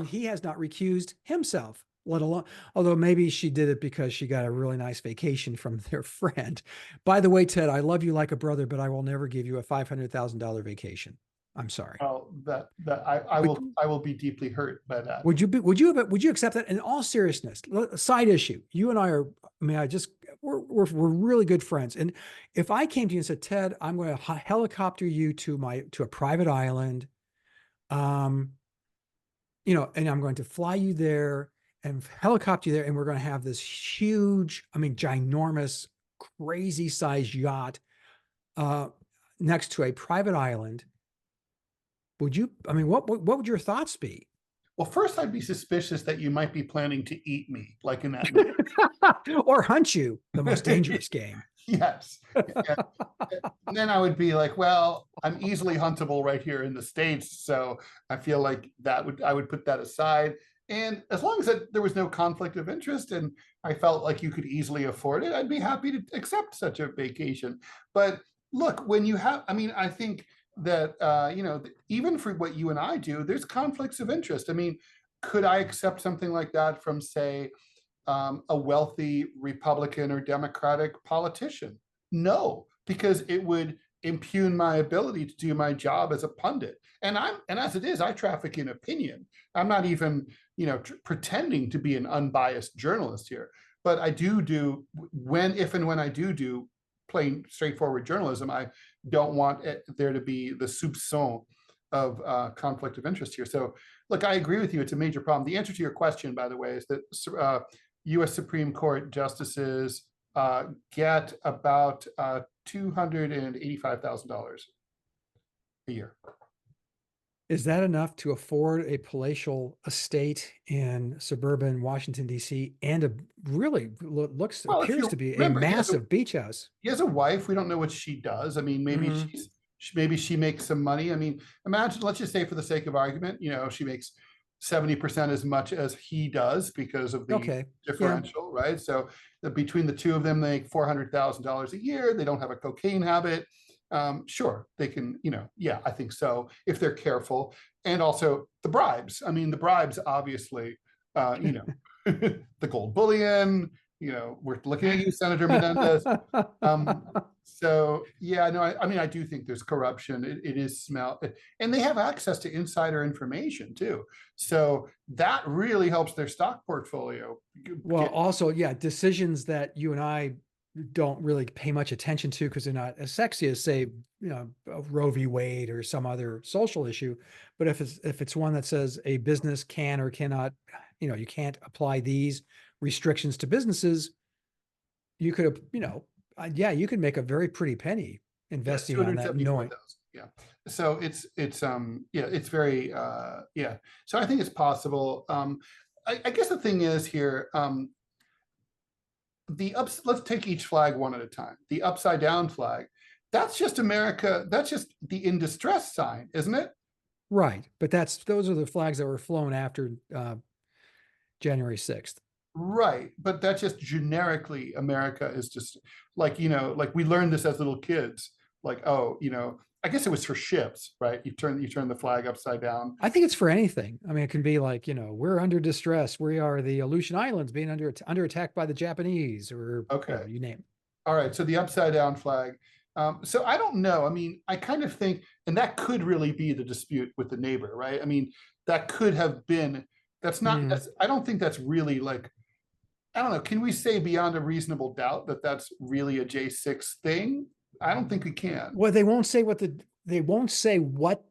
he has not recused himself, let alone, although maybe she did it because she got a really nice vacation from their friend. By the way, Ted, I love you like a brother, but I will never give you a $500,000 vacation. I'm sorry. Oh, I will be deeply hurt by that. Would you accept that? In all seriousness, side issue, you and I are, I mean, we're really good friends. And if I came to you and said, Ted, I'm going to helicopter you to a private island, and I'm going to fly you there and helicopter you there, and we're going to have this huge, I mean, ginormous, crazy sized yacht next to a private island. Would you, I mean, what would your thoughts be? Well, first, I'd be suspicious that you might be planning to eat me, like in that movie. Or hunt you, the most dangerous game. Yes. And then I would be like, well, I'm easily huntable right here in the States. So I feel like I would put that aside. And as long as there was no conflict of interest and I felt like you could easily afford it, I'd be happy to accept such a vacation. But look, when you have, I mean, I think that, even for what you and I do, there's conflicts of interest. I mean, could I accept something like that from, say, a wealthy Republican or Democratic politician? No, because it would impugn my ability to do my job as a pundit. And as it is, I traffic in opinion. I'm not even, pretending to be an unbiased journalist here. But I do if and when I do plain straightforward journalism, I don't want there to be the soupçon of conflict of interest here. So look, I agree with you. It's a major problem. The answer to your question, by the way, is that U.S. Supreme Court justices get about $285,000 a year. Is that enough to afford a palatial estate in suburban Washington, D.C. and a really appears to be a massive beach house? He has a wife. We don't know what she does. I mean, maybe maybe she makes some money. I mean, imagine, let's just say for the sake of argument, she makes 70% as much as he does because of the differential, right? So between the two of them, they make $400,000 a year. They don't have a cocaine habit. Sure, they can, I think so, if they're careful. And also the bribes. I mean, the bribes, obviously, the gold bullion, we're looking at you, Senator Menendez. So yeah, no, I mean, I do think there's corruption. It is smell, and they have access to insider information too. So that really helps their stock portfolio. Well, also, yeah, decisions that you and I don't really pay much attention to because they're not as sexy as, say, Roe v. Wade or some other social issue. But if it's one that says a business can or cannot, you can't apply these restrictions to businesses, you could, yeah, you could make a very pretty penny investing on that, knowing. Yeah. So it's yeah, it's very yeah. So I think it's possible. I guess the thing is here, let's take each flag one at a time. The upside down flag, that's just America, that's just the in distress sign, isn't it? Right. But those are the flags that were flown after January 6th. Right. But that's just generically America is just like, like we learned this as little kids, like, oh, I guess it was for ships, right? You turn the flag upside down. I think it's for anything. I mean, it can be like, we're under distress. We are the Aleutian Islands being under attack by the Japanese, or okay, you name it. All right. So the upside down flag. So I don't know. I mean, I kind of think, and that could really be the dispute with the neighbor, right? I mean, that could have been, that's not, I don't think that's really like, I don't know. Can we say beyond a reasonable doubt that that's really a J6 thing? I don't think we can. Well, they won't say what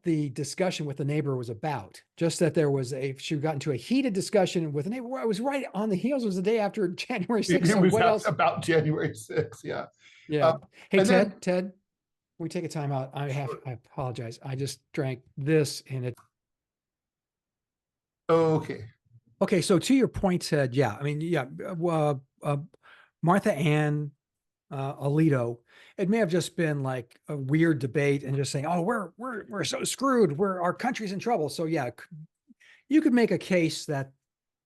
the discussion with the neighbor was about. Just that she got into a heated discussion with a neighbor. It was right on the heels. It was the day after January 6th. It was what else about January 6th? Yeah. Yeah. Hey, Ted, can we take a time out? I apologize. I just drank this and it. Okay. Okay. So to your point, Ted, yeah. I mean, yeah. Martha Ann Alito, it may have just been like a weird debate and just saying, oh, we're so screwed. Our country's in trouble. So yeah, you could make a case that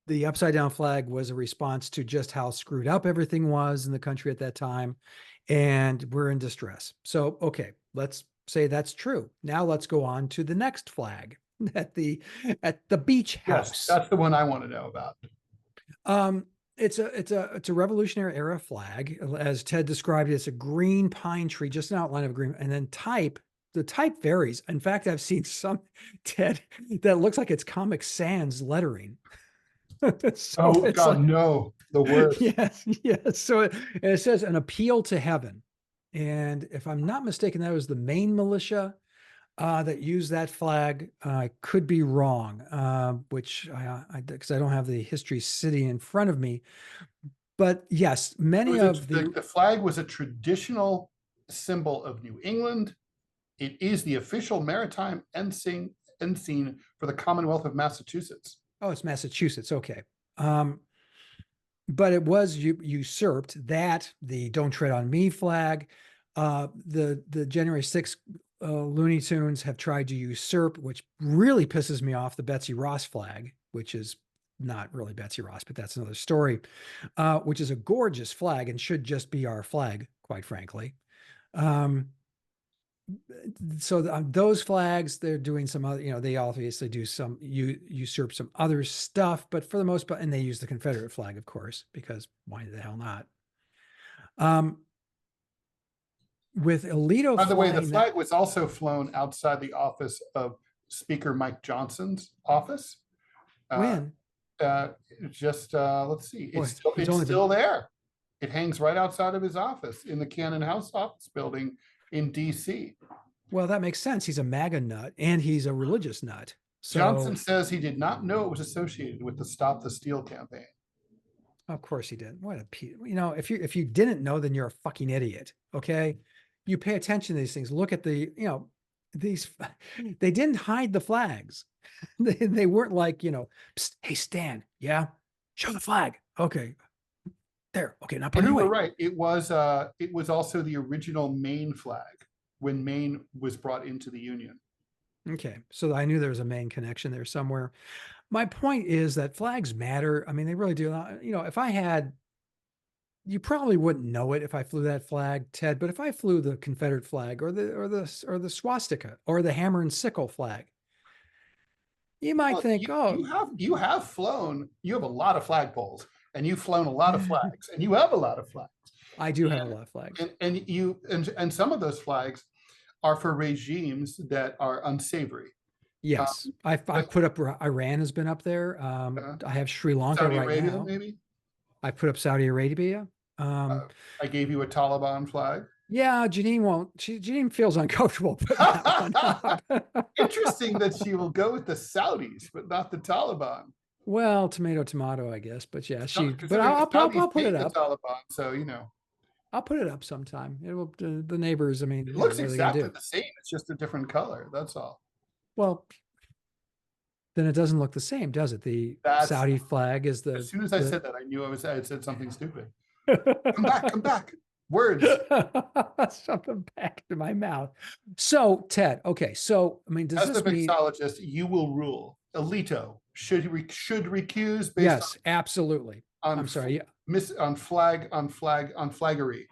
the upside down flag was a response to just how screwed up everything was in the country at that time. And we're in distress. So, okay, let's say that's true. Now let's go on to the next flag at the beach house. Yes, that's the one I want to know about. It's a Revolutionary era flag, as Ted described it. It's a green pine tree, just an outline of green, and then the type varies. In fact, I've seen some, Ted, that looks like it's Comic Sans lettering. So oh God, no, the worst. Yes, yes. So it says an appeal to heaven, and if I'm not mistaken, that was the Maine militia that used that flag. I could be wrong, which because I don't have the history sitting in front of me. But yes, many of the flag was a traditional symbol of New England. It is the official maritime ensign for the Commonwealth of Massachusetts. Oh, it's Massachusetts. Okay. But it was usurped, that the Don't Tread on Me flag. The January 6th Looney Tunes have tried to usurp, which really pisses me off, the Betsy Ross flag, which is not really Betsy Ross, but that's another story, which is a gorgeous flag and should just be our flag, quite frankly. So those flags, they're doing some other, they obviously do some usurp some other stuff, but for the most part, and they use the Confederate flag, of course, because why the hell not? With Alito, by the way, the flag was also flown outside the office of Speaker Mike Johnson's office. When? Let's see. It's still there. It hangs right outside of his office in the Cannon House office building in DC. Well, that makes sense. He's a MAGA nut and he's a religious nut. So, Johnson says he did not know it was associated with the Stop the Steal campaign. Of course he did. What a if you didn't know, then you're a fucking idiot. Okay, you pay attention to these things. Look at the these. They didn't hide the flags. They weren't like hey Stan, yeah, show the flag. Okay, there. Okay, now put it away. You were right. It was also the original Maine flag when Maine was brought into the Union. Okay, so I knew there was a Maine connection there somewhere. My point is that flags matter. I mean, they really do. If I had, you probably wouldn't know it if I flew that flag, Ted. But if I flew the Confederate flag or the swastika or the hammer and sickle flag, you might think, you have flown. You have a lot of flagpoles, and you've flown a lot of flags, and you have a lot of flags. I do have a lot of flags. And some of those flags are for regimes that are unsavory. Yes, I put up Iran has been up there. I have Sri Lanka Saudi right Arabia, now. maybe. I put up Saudi Arabia. I gave you a Taliban flag. Yeah, Janine won't. Janine feels uncomfortable putting that one up. Interesting that she will go with the Saudis, but not the Taliban. Well, tomato, tomato, I guess. But yeah, But I'll put it up. The Taliban, so I'll put it up sometime. It will. The neighbors. I mean, it looks exactly the same. It's just a different color. That's all. Well, then it doesn't look the same, does it? Saudi flag is the. As soon as I said that, I knew I had said something stupid. Come back. Words. Something back to my mouth. So, Ted, okay. So, I mean, does as this the mean vexologist, you will rule? Alito should recuse based yes, absolutely. on I'm sorry. on flaggery.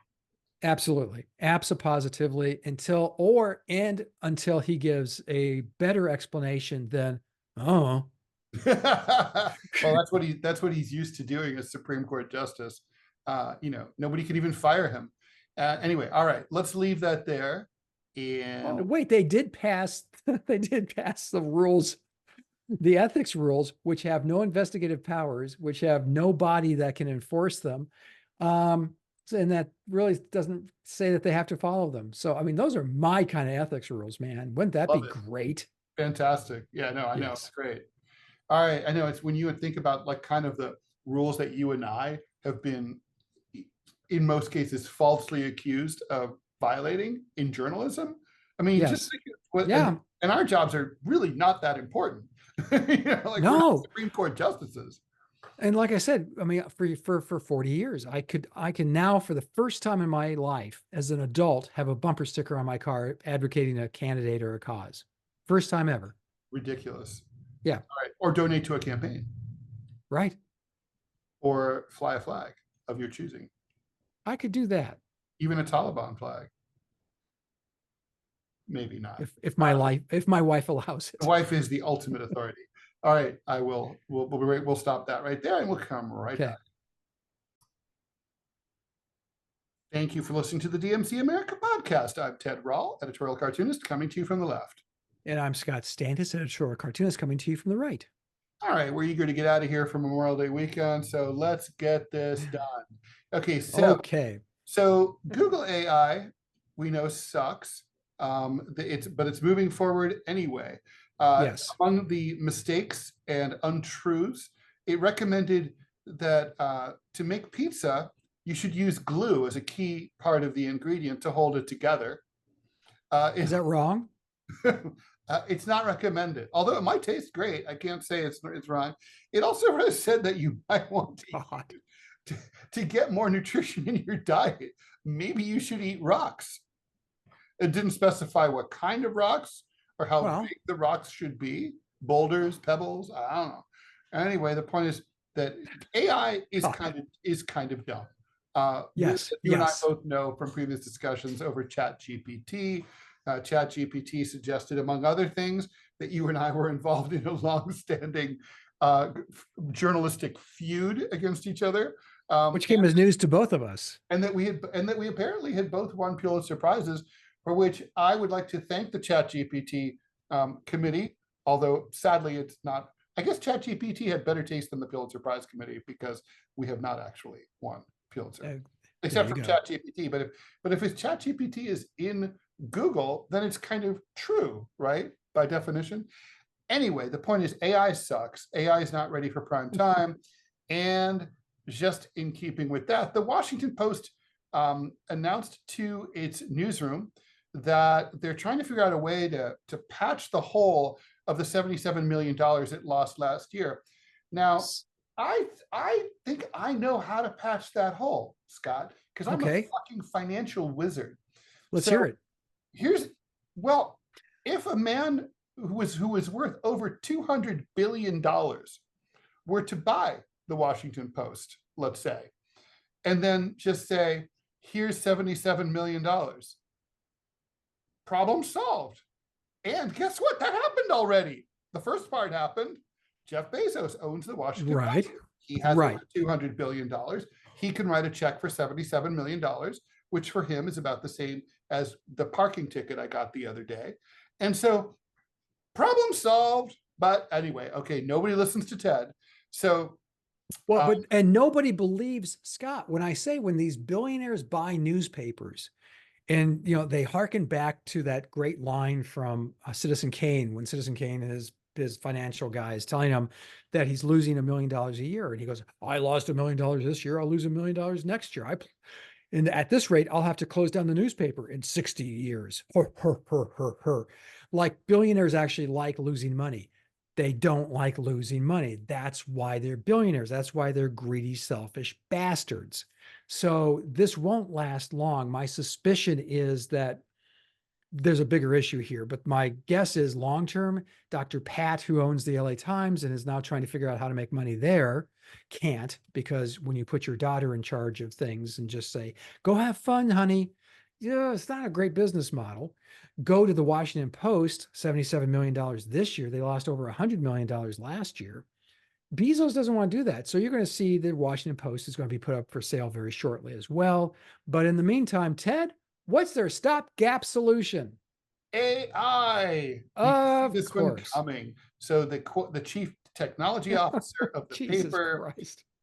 Absolutely. Abso-positively until he gives a better explanation than, oh. Well, that's what he's used to doing as Supreme Court justice. Nobody could even fire him. Anyway, all right, let's leave that there. And wait, they did pass the rules, the ethics rules, which have no investigative powers, which have no body that can enforce them. And that really doesn't say that they have to follow them. So, I mean, those are my kind of ethics rules, man. Wouldn't that be great? Fantastic. Yeah, no, I know. It's great. All right. I know it's when you would think about like kind of the rules that you and I have been, in most cases, falsely accused of violating in journalism. I mean, just and our jobs are really not that important. Like we're not Supreme Court justices. And like I said, I mean, for 40 years, I can now, for the first time in my life as an adult, have a bumper sticker on my car advocating a candidate or a cause. First time ever. Ridiculous. Yeah. All right. Or donate to a campaign. Right. Or fly a flag of your choosing. I could do that. Even a Taliban flag. Maybe not. If my wife allows it. The wife is the ultimate authority. All right, we'll stop that right there and we'll come right back. Thank you for listening to the DMZ America podcast. I'm Ted Rall, editorial cartoonist, coming to you from the left. And I'm Scott Stantis, editorial cartoonist, coming to you from the right. All right, we're eager to get out of here for Memorial Day weekend, so let's get this done. Okay, so Google AI, we know sucks. But it's moving forward anyway. Yes. Among the mistakes and untruths, it recommended that to make pizza, you should use glue as a key part of the ingredient to hold it together. Is that wrong? It's not recommended, although it might taste great. I can't say it's wrong. It also said that you might want to get more nutrition in your diet. Maybe you should eat rocks. It didn't specify what kind of rocks or how big the rocks should be. Boulders, pebbles, I don't know. Anyway, the point is that AI is kind of dumb. Yes. You and I both know from previous discussions over ChatGPT. ChatGPT suggested, among other things, that you and I were involved in a long-standing journalistic feud against each other. Which came as news to both of us. And that we apparently had both won Pulitzer Prizes, for which I would like to thank the ChatGPT committee, although sadly it's not. I guess ChatGPT had better taste than the Pulitzer Prize committee because we have not actually won Pulitzer, except for ChatGPT. But if it's ChatGPT is in Google, then it's kind of true, right? By definition. Anyway, the point is AI sucks. AI is not ready for prime time. And just in keeping with that, the Washington Post announced to its newsroom that they're trying to figure out a way to patch the hole of the $77 million it lost last year. Now, I think I know how to patch that hole, Scott, because I'm a fucking financial wizard. Let's hear it. If a man who is worth over $200 billion were to buy the Washington Post, let's say, and then just say, here's $77 million. Problem solved. And guess what? That happened already. The first part happened. Jeff Bezos owns the Washington Post. He has Right. over $200 billion. He can write a check for $77 million, which for him is about the same as the parking ticket I got the other day. And so problem solved. But anyway, okay, nobody listens to Ted. So Well, and nobody believes Scott when I say when these billionaires buy newspapers, and they hearken back to that great line from Citizen Kane when Citizen Kane and his financial guy is telling him that he's losing $1 million a year, and he goes, "I lost $1 million this year. I'll lose $1 million next year. And at this rate, I'll have to close down the newspaper in 60 years." Like billionaires actually like losing money. They don't like losing money. That's why they're billionaires. That's why they're greedy, selfish bastards. So this won't last long. My suspicion is that there's a bigger issue here, but my guess is long-term, Dr. Pat, who owns the LA Times and is now trying to figure out how to make money there, can't, because when you put your daughter in charge of things and just say, "Go have fun, honey," it's not a great business model. Go to the Washington Post, $77 million this year. They lost over $100 million last year. Bezos doesn't want to do that. So you're going to see the Washington Post is going to be put up for sale very shortly as well. But in the meantime, Ted, what's their stopgap solution? AI. Of this course. one coming. So the chief technology officer of the paper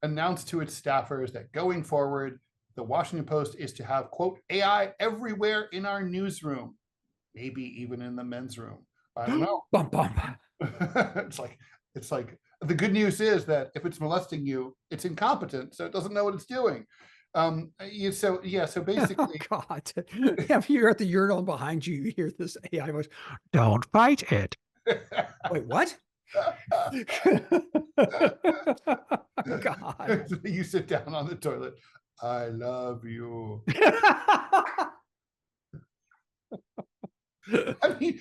announced to its staffers that going forward, the Washington Post is to have, quote, AI everywhere in our newsroom, maybe even in the men's room. I don't know. Bum, bum. it's like the good news is that if it's molesting you, it's incompetent, so it doesn't know what it's doing. So basically, oh God, if you're at the urinal behind you, you hear this AI voice, "Don't fight it." Wait, what? God. You sit down on the toilet. "I love you." I mean,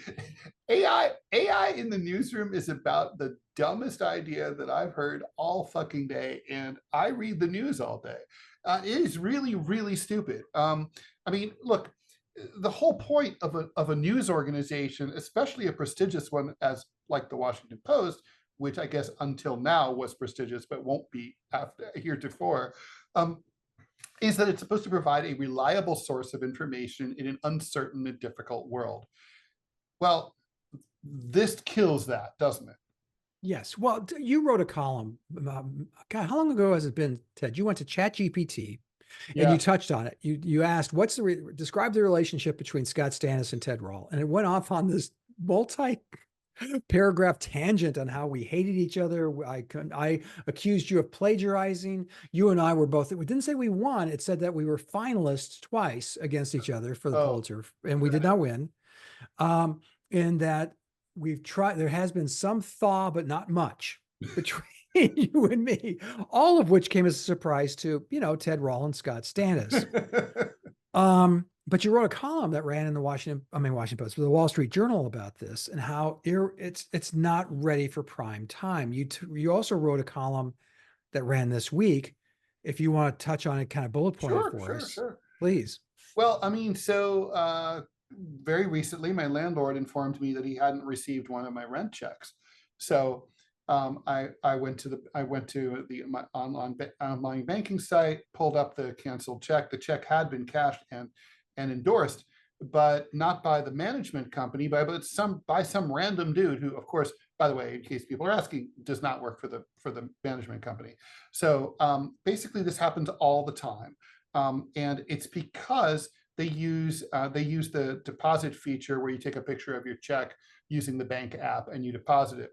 AI in the newsroom is about the dumbest idea that I've heard all fucking day, and I read the news all day. It is really, really stupid. I mean, look, the whole point of a news organization, especially a prestigious one as like the Washington Post, which I guess until now was prestigious but won't be after heretofore, is that it's supposed to provide a reliable source of information in an uncertain and difficult world. Well, this kills that, doesn't it? Yes. Well, you wrote a column. God, how long ago has it been, Ted? You went to ChatGPT and you touched on it. You asked, describe the relationship between Scott Stantis and Ted Rall. And it went off on this multi-paragraph tangent on how we hated each other. I accused you of plagiarizing. You and I were both, we didn't say we won. It said that we were finalists twice against each other for the Pulitzer, and we did not win. And that we've tried, there has been some thaw, but not much between you and me, all of which came as a surprise to, Ted Rall and Scott Stantis. But you wrote a column that ran in the Washington Post, for the Wall Street Journal about this and how it's not ready for prime time. You also wrote a column that ran this week. If you want to touch on it, kind of bullet point it for us, please. Well, I mean, so very recently, my landlord informed me that he hadn't received one of my rent checks. So I went to my online banking site, pulled up the canceled check. The check had been cashed and endorsed, but not by the management company, by some random dude who, of course, by the way, in case people are asking, does not work for the management company. So basically, this happens all the time, and it's because they use the deposit feature where you take a picture of your check using the bank app and you deposit it.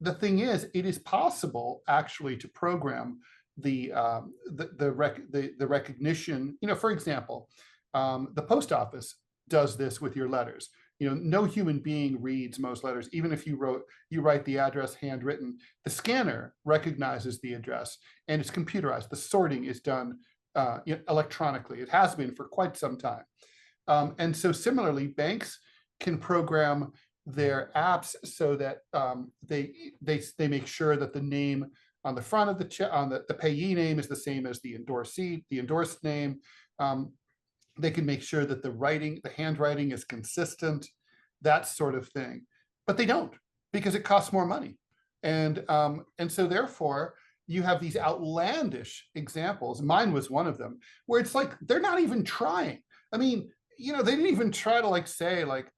The thing is, it is possible actually to program the recognition. For example, the post office does this with your letters. No human being reads most letters. Even if you write the address handwritten, the scanner recognizes the address and it's computerized. The sorting is done electronically. It has been for quite some time. And so similarly, banks can program their apps so that they make sure that the name on the front of the check, on the payee name, is the same as the endorsed name. They can make sure that the handwriting is consistent, that sort of thing. But they don't, because it costs more money. And so therefore, you have these outlandish examples. Mine was one of them, where it's like they're not even trying. I mean, they didn't even try to like say like,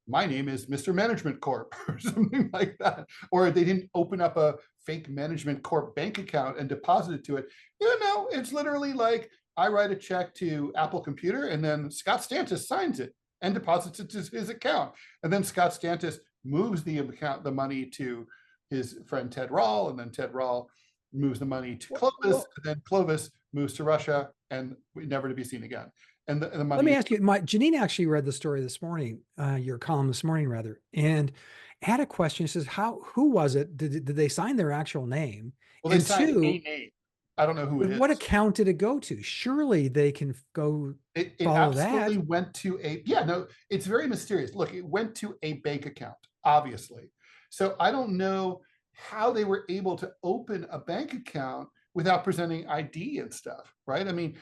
my name is Mr. Management Corp or something like that. Or they didn't open up a fake Management Corp bank account and deposit it to it. It's literally like I write a check to Apple Computer and then Scott Stantis signs it and deposits it to his account. And then Scott Stantis moves the money to his friend Ted Rall, and then Ted Rall moves the money to Clovis, and then Clovis moves to Russia and never to be seen again. And the money. Let me ask you, Janine actually read the story this morning, your column this morning rather, and had a question. She says, who was it? Did they sign their actual name? Well, they signed a name. I don't know who it is. What account did it go to? Surely they can go follow that. It absolutely went to it's very mysterious. Look, it went to a bank account, obviously. So I don't know how they were able to open a bank account without presenting ID and stuff, right? I mean,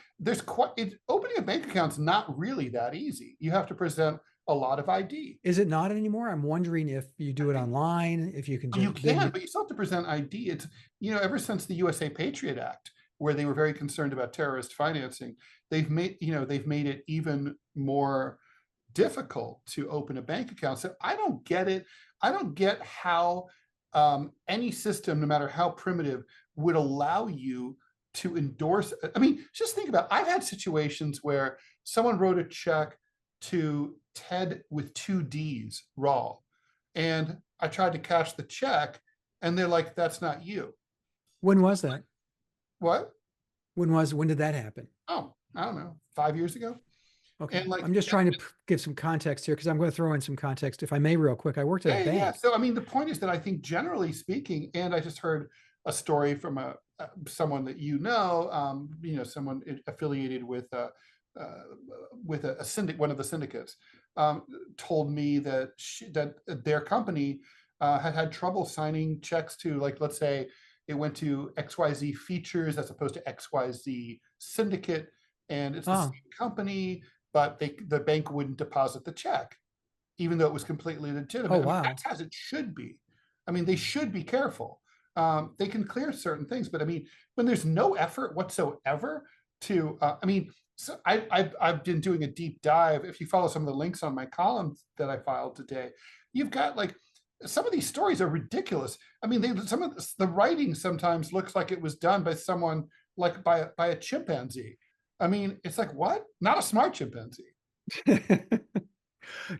opening a bank account's not really that easy. You have to present a lot of ID. Is it not anymore? I'm wondering if you do it online, if you can do. You can, but you still have to present ID. It's, ever since the USA Patriot Act, where they were very concerned about terrorist financing, they've made it even more difficult to open a bank account. So I don't get it. I don't get how any system, no matter how primitive, would allow you to endorse. I mean, just think about it. I've had situations where someone wrote a check to Ted with 2 Ds, Rall, and I tried to cash the check, and they're like, "That's not you." When was that? What? When did that happen? Oh, I don't know, 5 years ago. Okay, and I'm just trying to give some context here because I'm going to throw in some context, if I may, real quick. I worked at a bank. Yeah. So, I mean, the point is that I think, generally speaking, and I just heard a story from someone that someone affiliated with a syndicate, one of the syndicates, told me that their company had trouble signing checks to, like, let's say it went to XYZ Features as opposed to XYZ Syndicate, and it's the same company, but the bank wouldn't deposit the check, even though it was completely legitimate. Oh, wow. That's as it should be. I mean, they should be careful. They can clear certain things, but I mean, when there's no effort whatsoever to, so I've been doing a deep dive. If you follow some of the links on my columns that I filed today, you've got like, some of these stories are ridiculous. I mean, some of the writing sometimes looks like it was done by someone, like by a chimpanzee. I mean, it's like, what? Not a smart chimpanzee.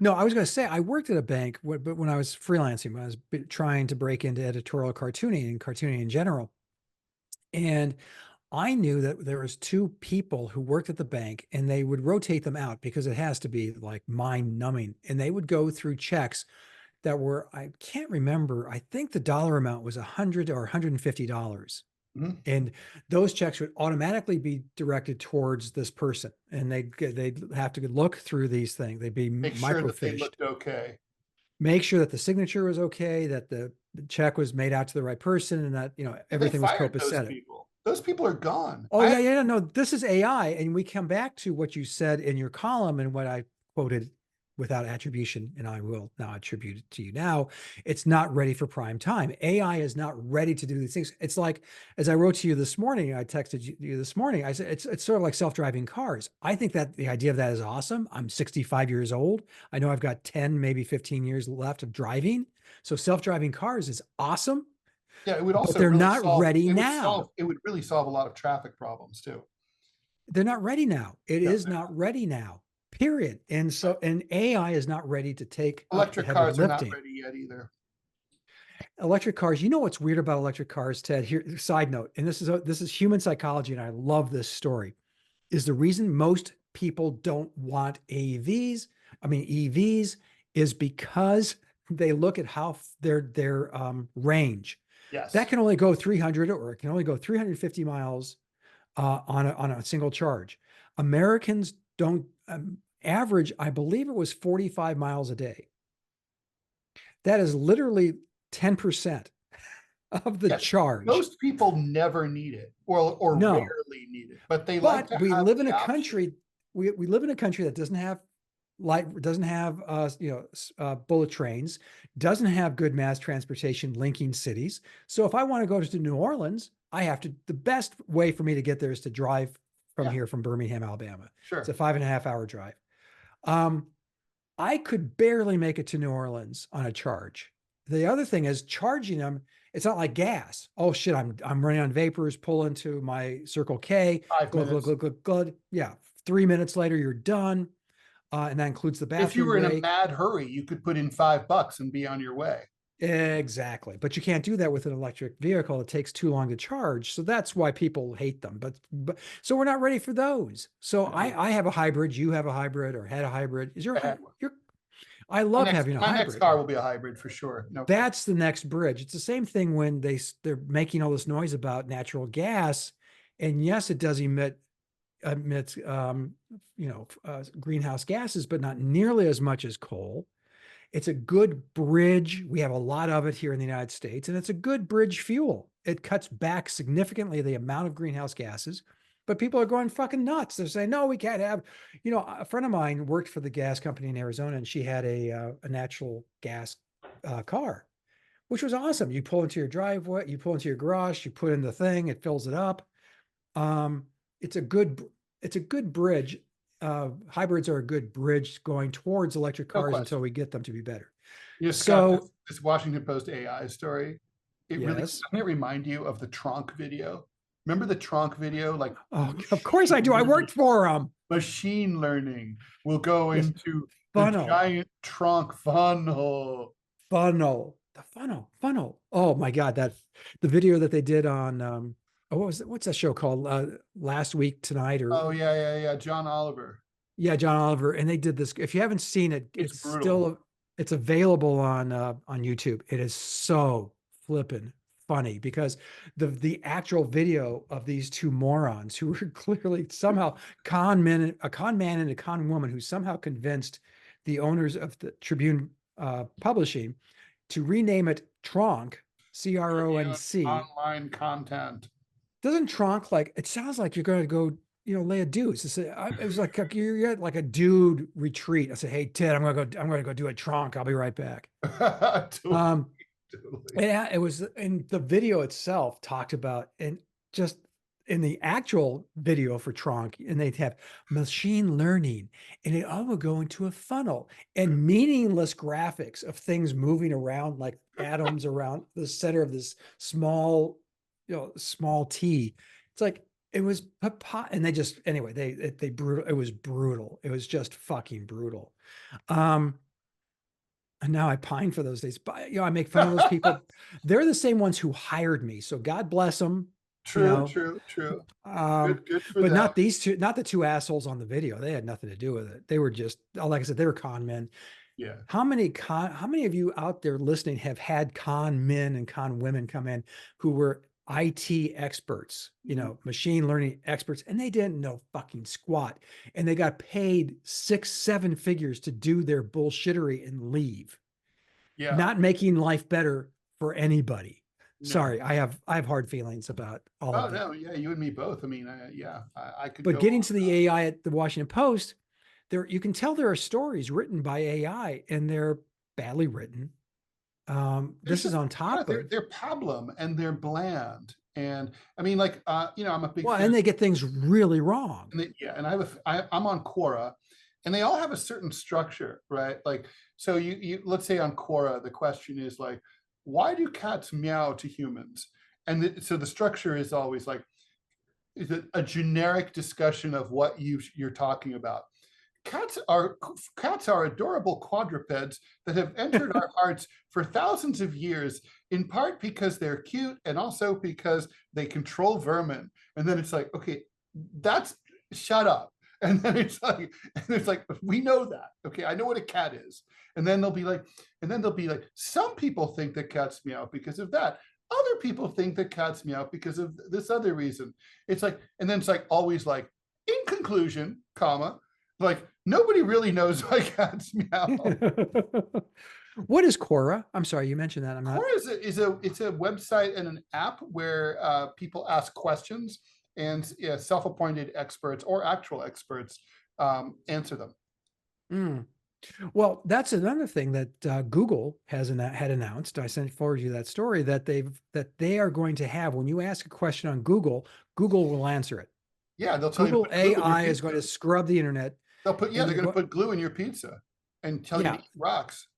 No, I was going to say, I worked at a bank, but when I was freelancing, when I was trying to break into editorial cartooning and cartooning in general. And I knew that there was 2 people who worked at the bank, and they would rotate them out because it has to be like mind numbing. And they would go through checks that were, I can't remember, I think the dollar amount was $100 or $150. Mm-hmm. And those checks would automatically be directed towards this person, and they'd have to look through these things. They'd be make sure that they looked okay. Make sure that the signature was okay, that the check was made out to the right person, and that everything was copacetic. Those people are gone. Oh, yeah. No, this is AI, and we come back to what you said in your column and what I quoted without attribution, and I will now attribute it to you now. It's not ready for prime time. AI is not ready to do these things. It's like, as I wrote to you this morning, I texted you this morning, I said, it's sort of like self-driving cars. I think that the idea of that is awesome. I'm 65 years old. I know I've got 10, maybe 15 years left of driving. So self-driving cars is awesome. Yeah, it would also, but they're not ready now. It would really solve a lot of traffic problems too. They're not ready now. It is not ready now. Period. And so, and AI is not ready to take electric cars are not ready yet either. Electric cars. You know what's weird about electric cars, Ted? Here, side note, and this is human psychology, and I love this story. Is the reason most people don't want EVs is because they look at how their range. Yes. That can only go 300, or it can only go 350 miles on a single charge. Americans don't average, I believe it was 45 miles a day. That is literally 10% of the charge. Most people never need it, or rarely need it, but we live in a country. We live in a country that doesn't have light, doesn't have bullet trains, doesn't have good mass transportation linking cities. So if I want to go to New Orleans, the best way for me to get there is to drive from Yeah, here, from Birmingham, Alabama. It's a sure. 5.5 hour drive. I could barely make it to New Orleans on a charge. The other thing is charging them. It's not like gas. Oh shit, I'm running on vapors. Pull into my Circle K. 5 minutes. Glug. Yeah, 3 minutes later you're done, and that includes the If you bathroom were in a break. mad hurry, you could put in $5 and be on your way. Exactly, but you can't do that with an electric vehicle. It takes too long to charge, so that's why people hate them. But so we're not ready for those. So No. I have a hybrid. You have a hybrid or had a hybrid. Is your I had one. your I My love next having a my next hybrid. car will be a hybrid for sure. No question. That's the next bridge. It's the same thing when they're making all this noise about natural gas, and yes, it does emit greenhouse gases, but not nearly as much as coal. It's a good bridge. We have a lot of it here in the United States, and it's a good bridge fuel. It cuts back significantly the amount of greenhouse gases, but people are going fucking nuts. They're saying, no, we can't have, a friend of mine worked for the gas company in Arizona, and she had a natural gas car, which was awesome. You pull into your driveway, you pull into your garage, you put in the thing, it fills it up. Um, it's a good bridge. Hybrids are a good bridge going towards electric No cars until question. we get them to be better. Scott, So this Washington Post AI story, it really yes. doesn't it remind you of the Tronc video? Remember the Tronc video? Like Oh, of course I do. I worked for them. machine learning will go Yes. into the Funnel. giant trunk funnel. Funnel. Oh my God. The video that they did on, what's that show called? Last Week Tonight, Oh or yeah. John Oliver. yeah, John Oliver. And they did this. If you haven't seen it, It's it's brutal. still, it's available on YouTube. It is so flippin' funny because the actual video of these two morons who were clearly somehow a con man and a con woman who somehow convinced the owners of the Tribune Publishing to rename it Tronc, Cronc. Online content. Doesn't Tronc, like, it sounds like you're going to go, lay a deuce. It was like you're at like a dude retreat. I said, hey Ted, I'm gonna go do a Tronc. I'll be right back. Totally, Um, totally. yeah, it was, and the video itself talked about, and just in the actual video for Tronc, and they'd have machine learning, and it all would go into a funnel, and meaningless graphics of things moving around like atoms around the center of this small T. It's like, it was and they just, anyway, they brutal. It was brutal. It was just fucking brutal. And now I pine for those days, but I make fun of those people. They're the same ones who hired me. So God bless them, True. Good for but them. not these two, not the two assholes on the video. They had nothing to do with it. They were just, like I said, they were con men. Yeah. How many of you out there listening have had con men and con women come in who were IT experts, machine learning experts, and they didn't know fucking squat, and they got paid 6-7 figures to do their bullshittery and leave, Yeah. not making life better for anybody. No. Sorry, I have hard feelings about all Oh of it. no, yeah, you and me both. I mean, I could. But Go getting on to the and AI at the Washington Post, you can tell there are stories written by AI, and they're badly written. This is on top of, they're pablum and they're bland, and I mean, like, I'm a big fan. and they get things really wrong. And I'm on Quora, and they all have a certain structure, right? Like, so you let's say on Quora, the question is like, why do cats meow to humans? And so the structure is always like, is it a generic discussion of what you're talking about? Cats are adorable quadrupeds that have entered our hearts for thousands of years, in part because they're cute and also because they control vermin. And then it's like, okay, that's shut up. And then it's like, we know that. Okay, I know what a cat is. And then they'll be like, some people think that cats meow because of that. Other people think that cats meow because of this other reason. It's like, and then it's like always like, in conclusion, comma, like, nobody really knows why cats meow. What is Quora? I'm sorry, you mentioned that. Quora is a website and an app where people ask questions, and self-appointed experts or actual experts answer them. Mm. Well, that's another thing that Google had announced. I sent forward you that story that they are going to have when you ask a question on Google, Google will answer it. Yeah, they'll tell you to Google put glue in your AI is going to pizza. scrub the internet, Yeah, and they're going to put glue in your pizza and tell you to yeah, eat rocks.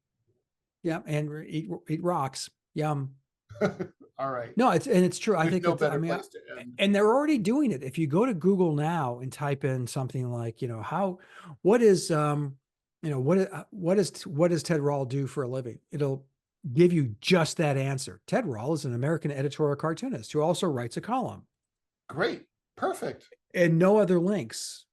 yeah, and eat rocks. Yum. All right. No, it's true. I There's think no that better place to end. and they're already doing it. If you go to Google now and type in something like, what is what does Ted Rall do for a living? It'll give you just that answer. Ted Rall is an American editorial cartoonist who also writes a column, Great. Perfect. and no other links,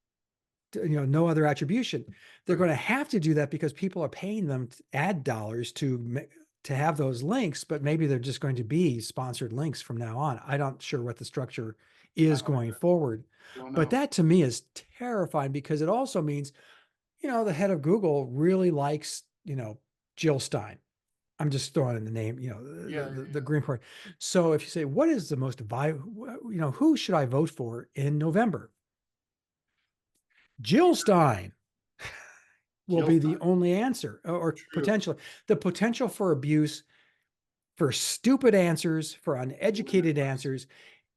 no other attribution. They're going to have to do that because people are paying them ad dollars to have those links, but maybe they're just going to be sponsored links from now on. I'm not sure what the structure is going forward, but that to me is terrifying because it also means, the head of Google really likes, Jill Stein. I'm just throwing in the name, the Green Party. So if you say, what is the most who should I vote for in November? Jill Stein will be the only answer, or potentially the potential for abuse, for stupid answers, for uneducated answers.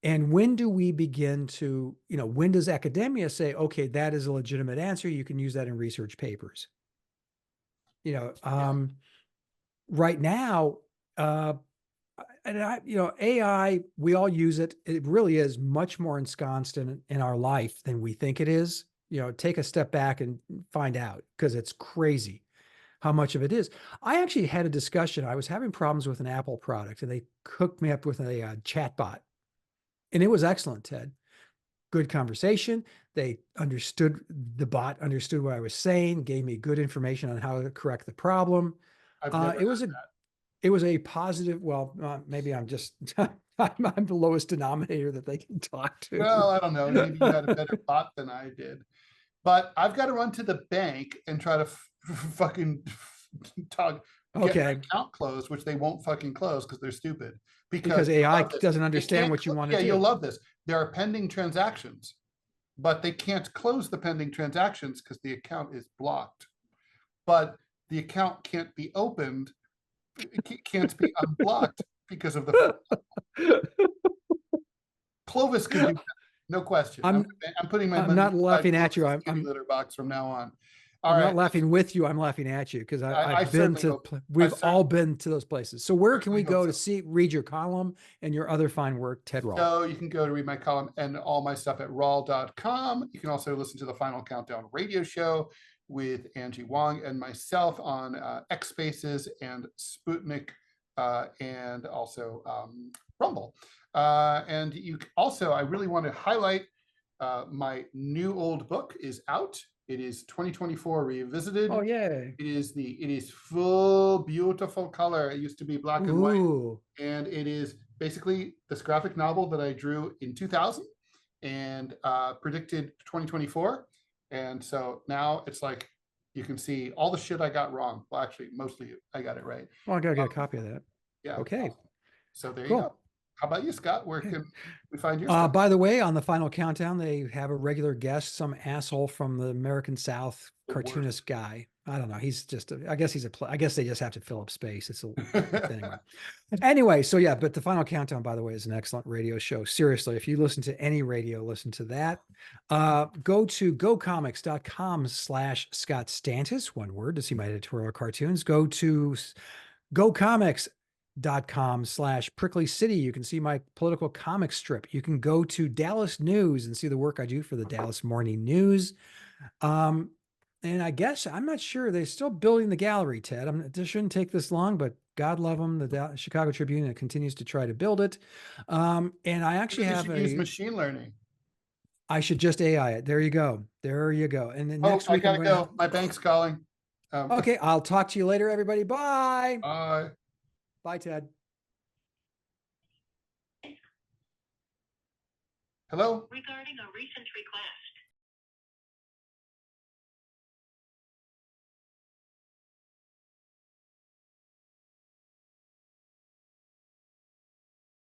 And when do we begin to, when does academia say, okay, that is a legitimate answer, you can use that in research papers? Right now, AI, we all use it. It really is much more ensconced in our life than we think it is. Take a step back and find out, because it's crazy how much of it is. I actually had a discussion. I was having problems with an Apple product, and they hooked me up with a chat bot, and it was excellent, Ted. Good conversation. The bot understood what I was saying, gave me good information on how to correct the problem. It was a positive. Well, maybe I'm just I'm the lowest denominator that they can talk to. Well, I don't know. Maybe you had a better bot than I did. But I've got to run to the bank and try to fucking get my account closed, which they won't fucking close because they're stupid. Because AI doesn't understand what you want to do. Yeah, you'll love this. There are pending transactions, but they can't close the pending transactions because the account is blocked. But the account can't be opened. It can't be unblocked because of the Clovis could do that, no question. I'm putting my I'm not laughing at you. I'm litter box from now on. I'm not laughing with you. I'm laughing at you because we've all been to those places. So where can we go to read your column and your other fine work, Ted Rall? So you can go to read my column and all my stuff at rall.com. You can also listen to the Final Countdown radio show with Angie Wong and myself on X Spaces and Sputnik and also Rumble. And you also, I really want to highlight my new old book is out. It is 2024 Revisited. Oh, yeah. It is full, beautiful color. It used to be black and white. And it is basically this graphic novel that I drew in 2000 and predicted 2024. And so now it's like, you can see all the shit I got wrong. Well, actually, mostly I got it right. Well, I got to get a copy of that. Yeah. Okay. So there you go. How about you, Scott? Where can we find your stuff? By the way, on the Final Countdown, they have a regular guest, some asshole from the American South, cartoonist guy. I don't know. He's just, I guess they just have to fill up space. It's anyway. So yeah, but the Final Countdown, by the way, is an excellent radio show. Seriously, if you listen to any radio, listen to that. Go to gocomics.com/Scott Stantis, one word, to see my editorial cartoons. Go to gocomics.com/Prickly City. You can see my political comic strip. You can go to Dallas News and see the work I do for the Dallas Morning News. And I guess, I'm not sure, they're still building the gallery, Ted. This shouldn't take this long, but God love them, the Chicago Tribune continues to try to build it. And I actually use machine learning. I should just AI it. There you go. There you go. And then next week, I gotta go. My bank's calling. Okay, I'll talk to you later, everybody. Bye. Bye. Bye, Ted. Hello? Regarding a recent request.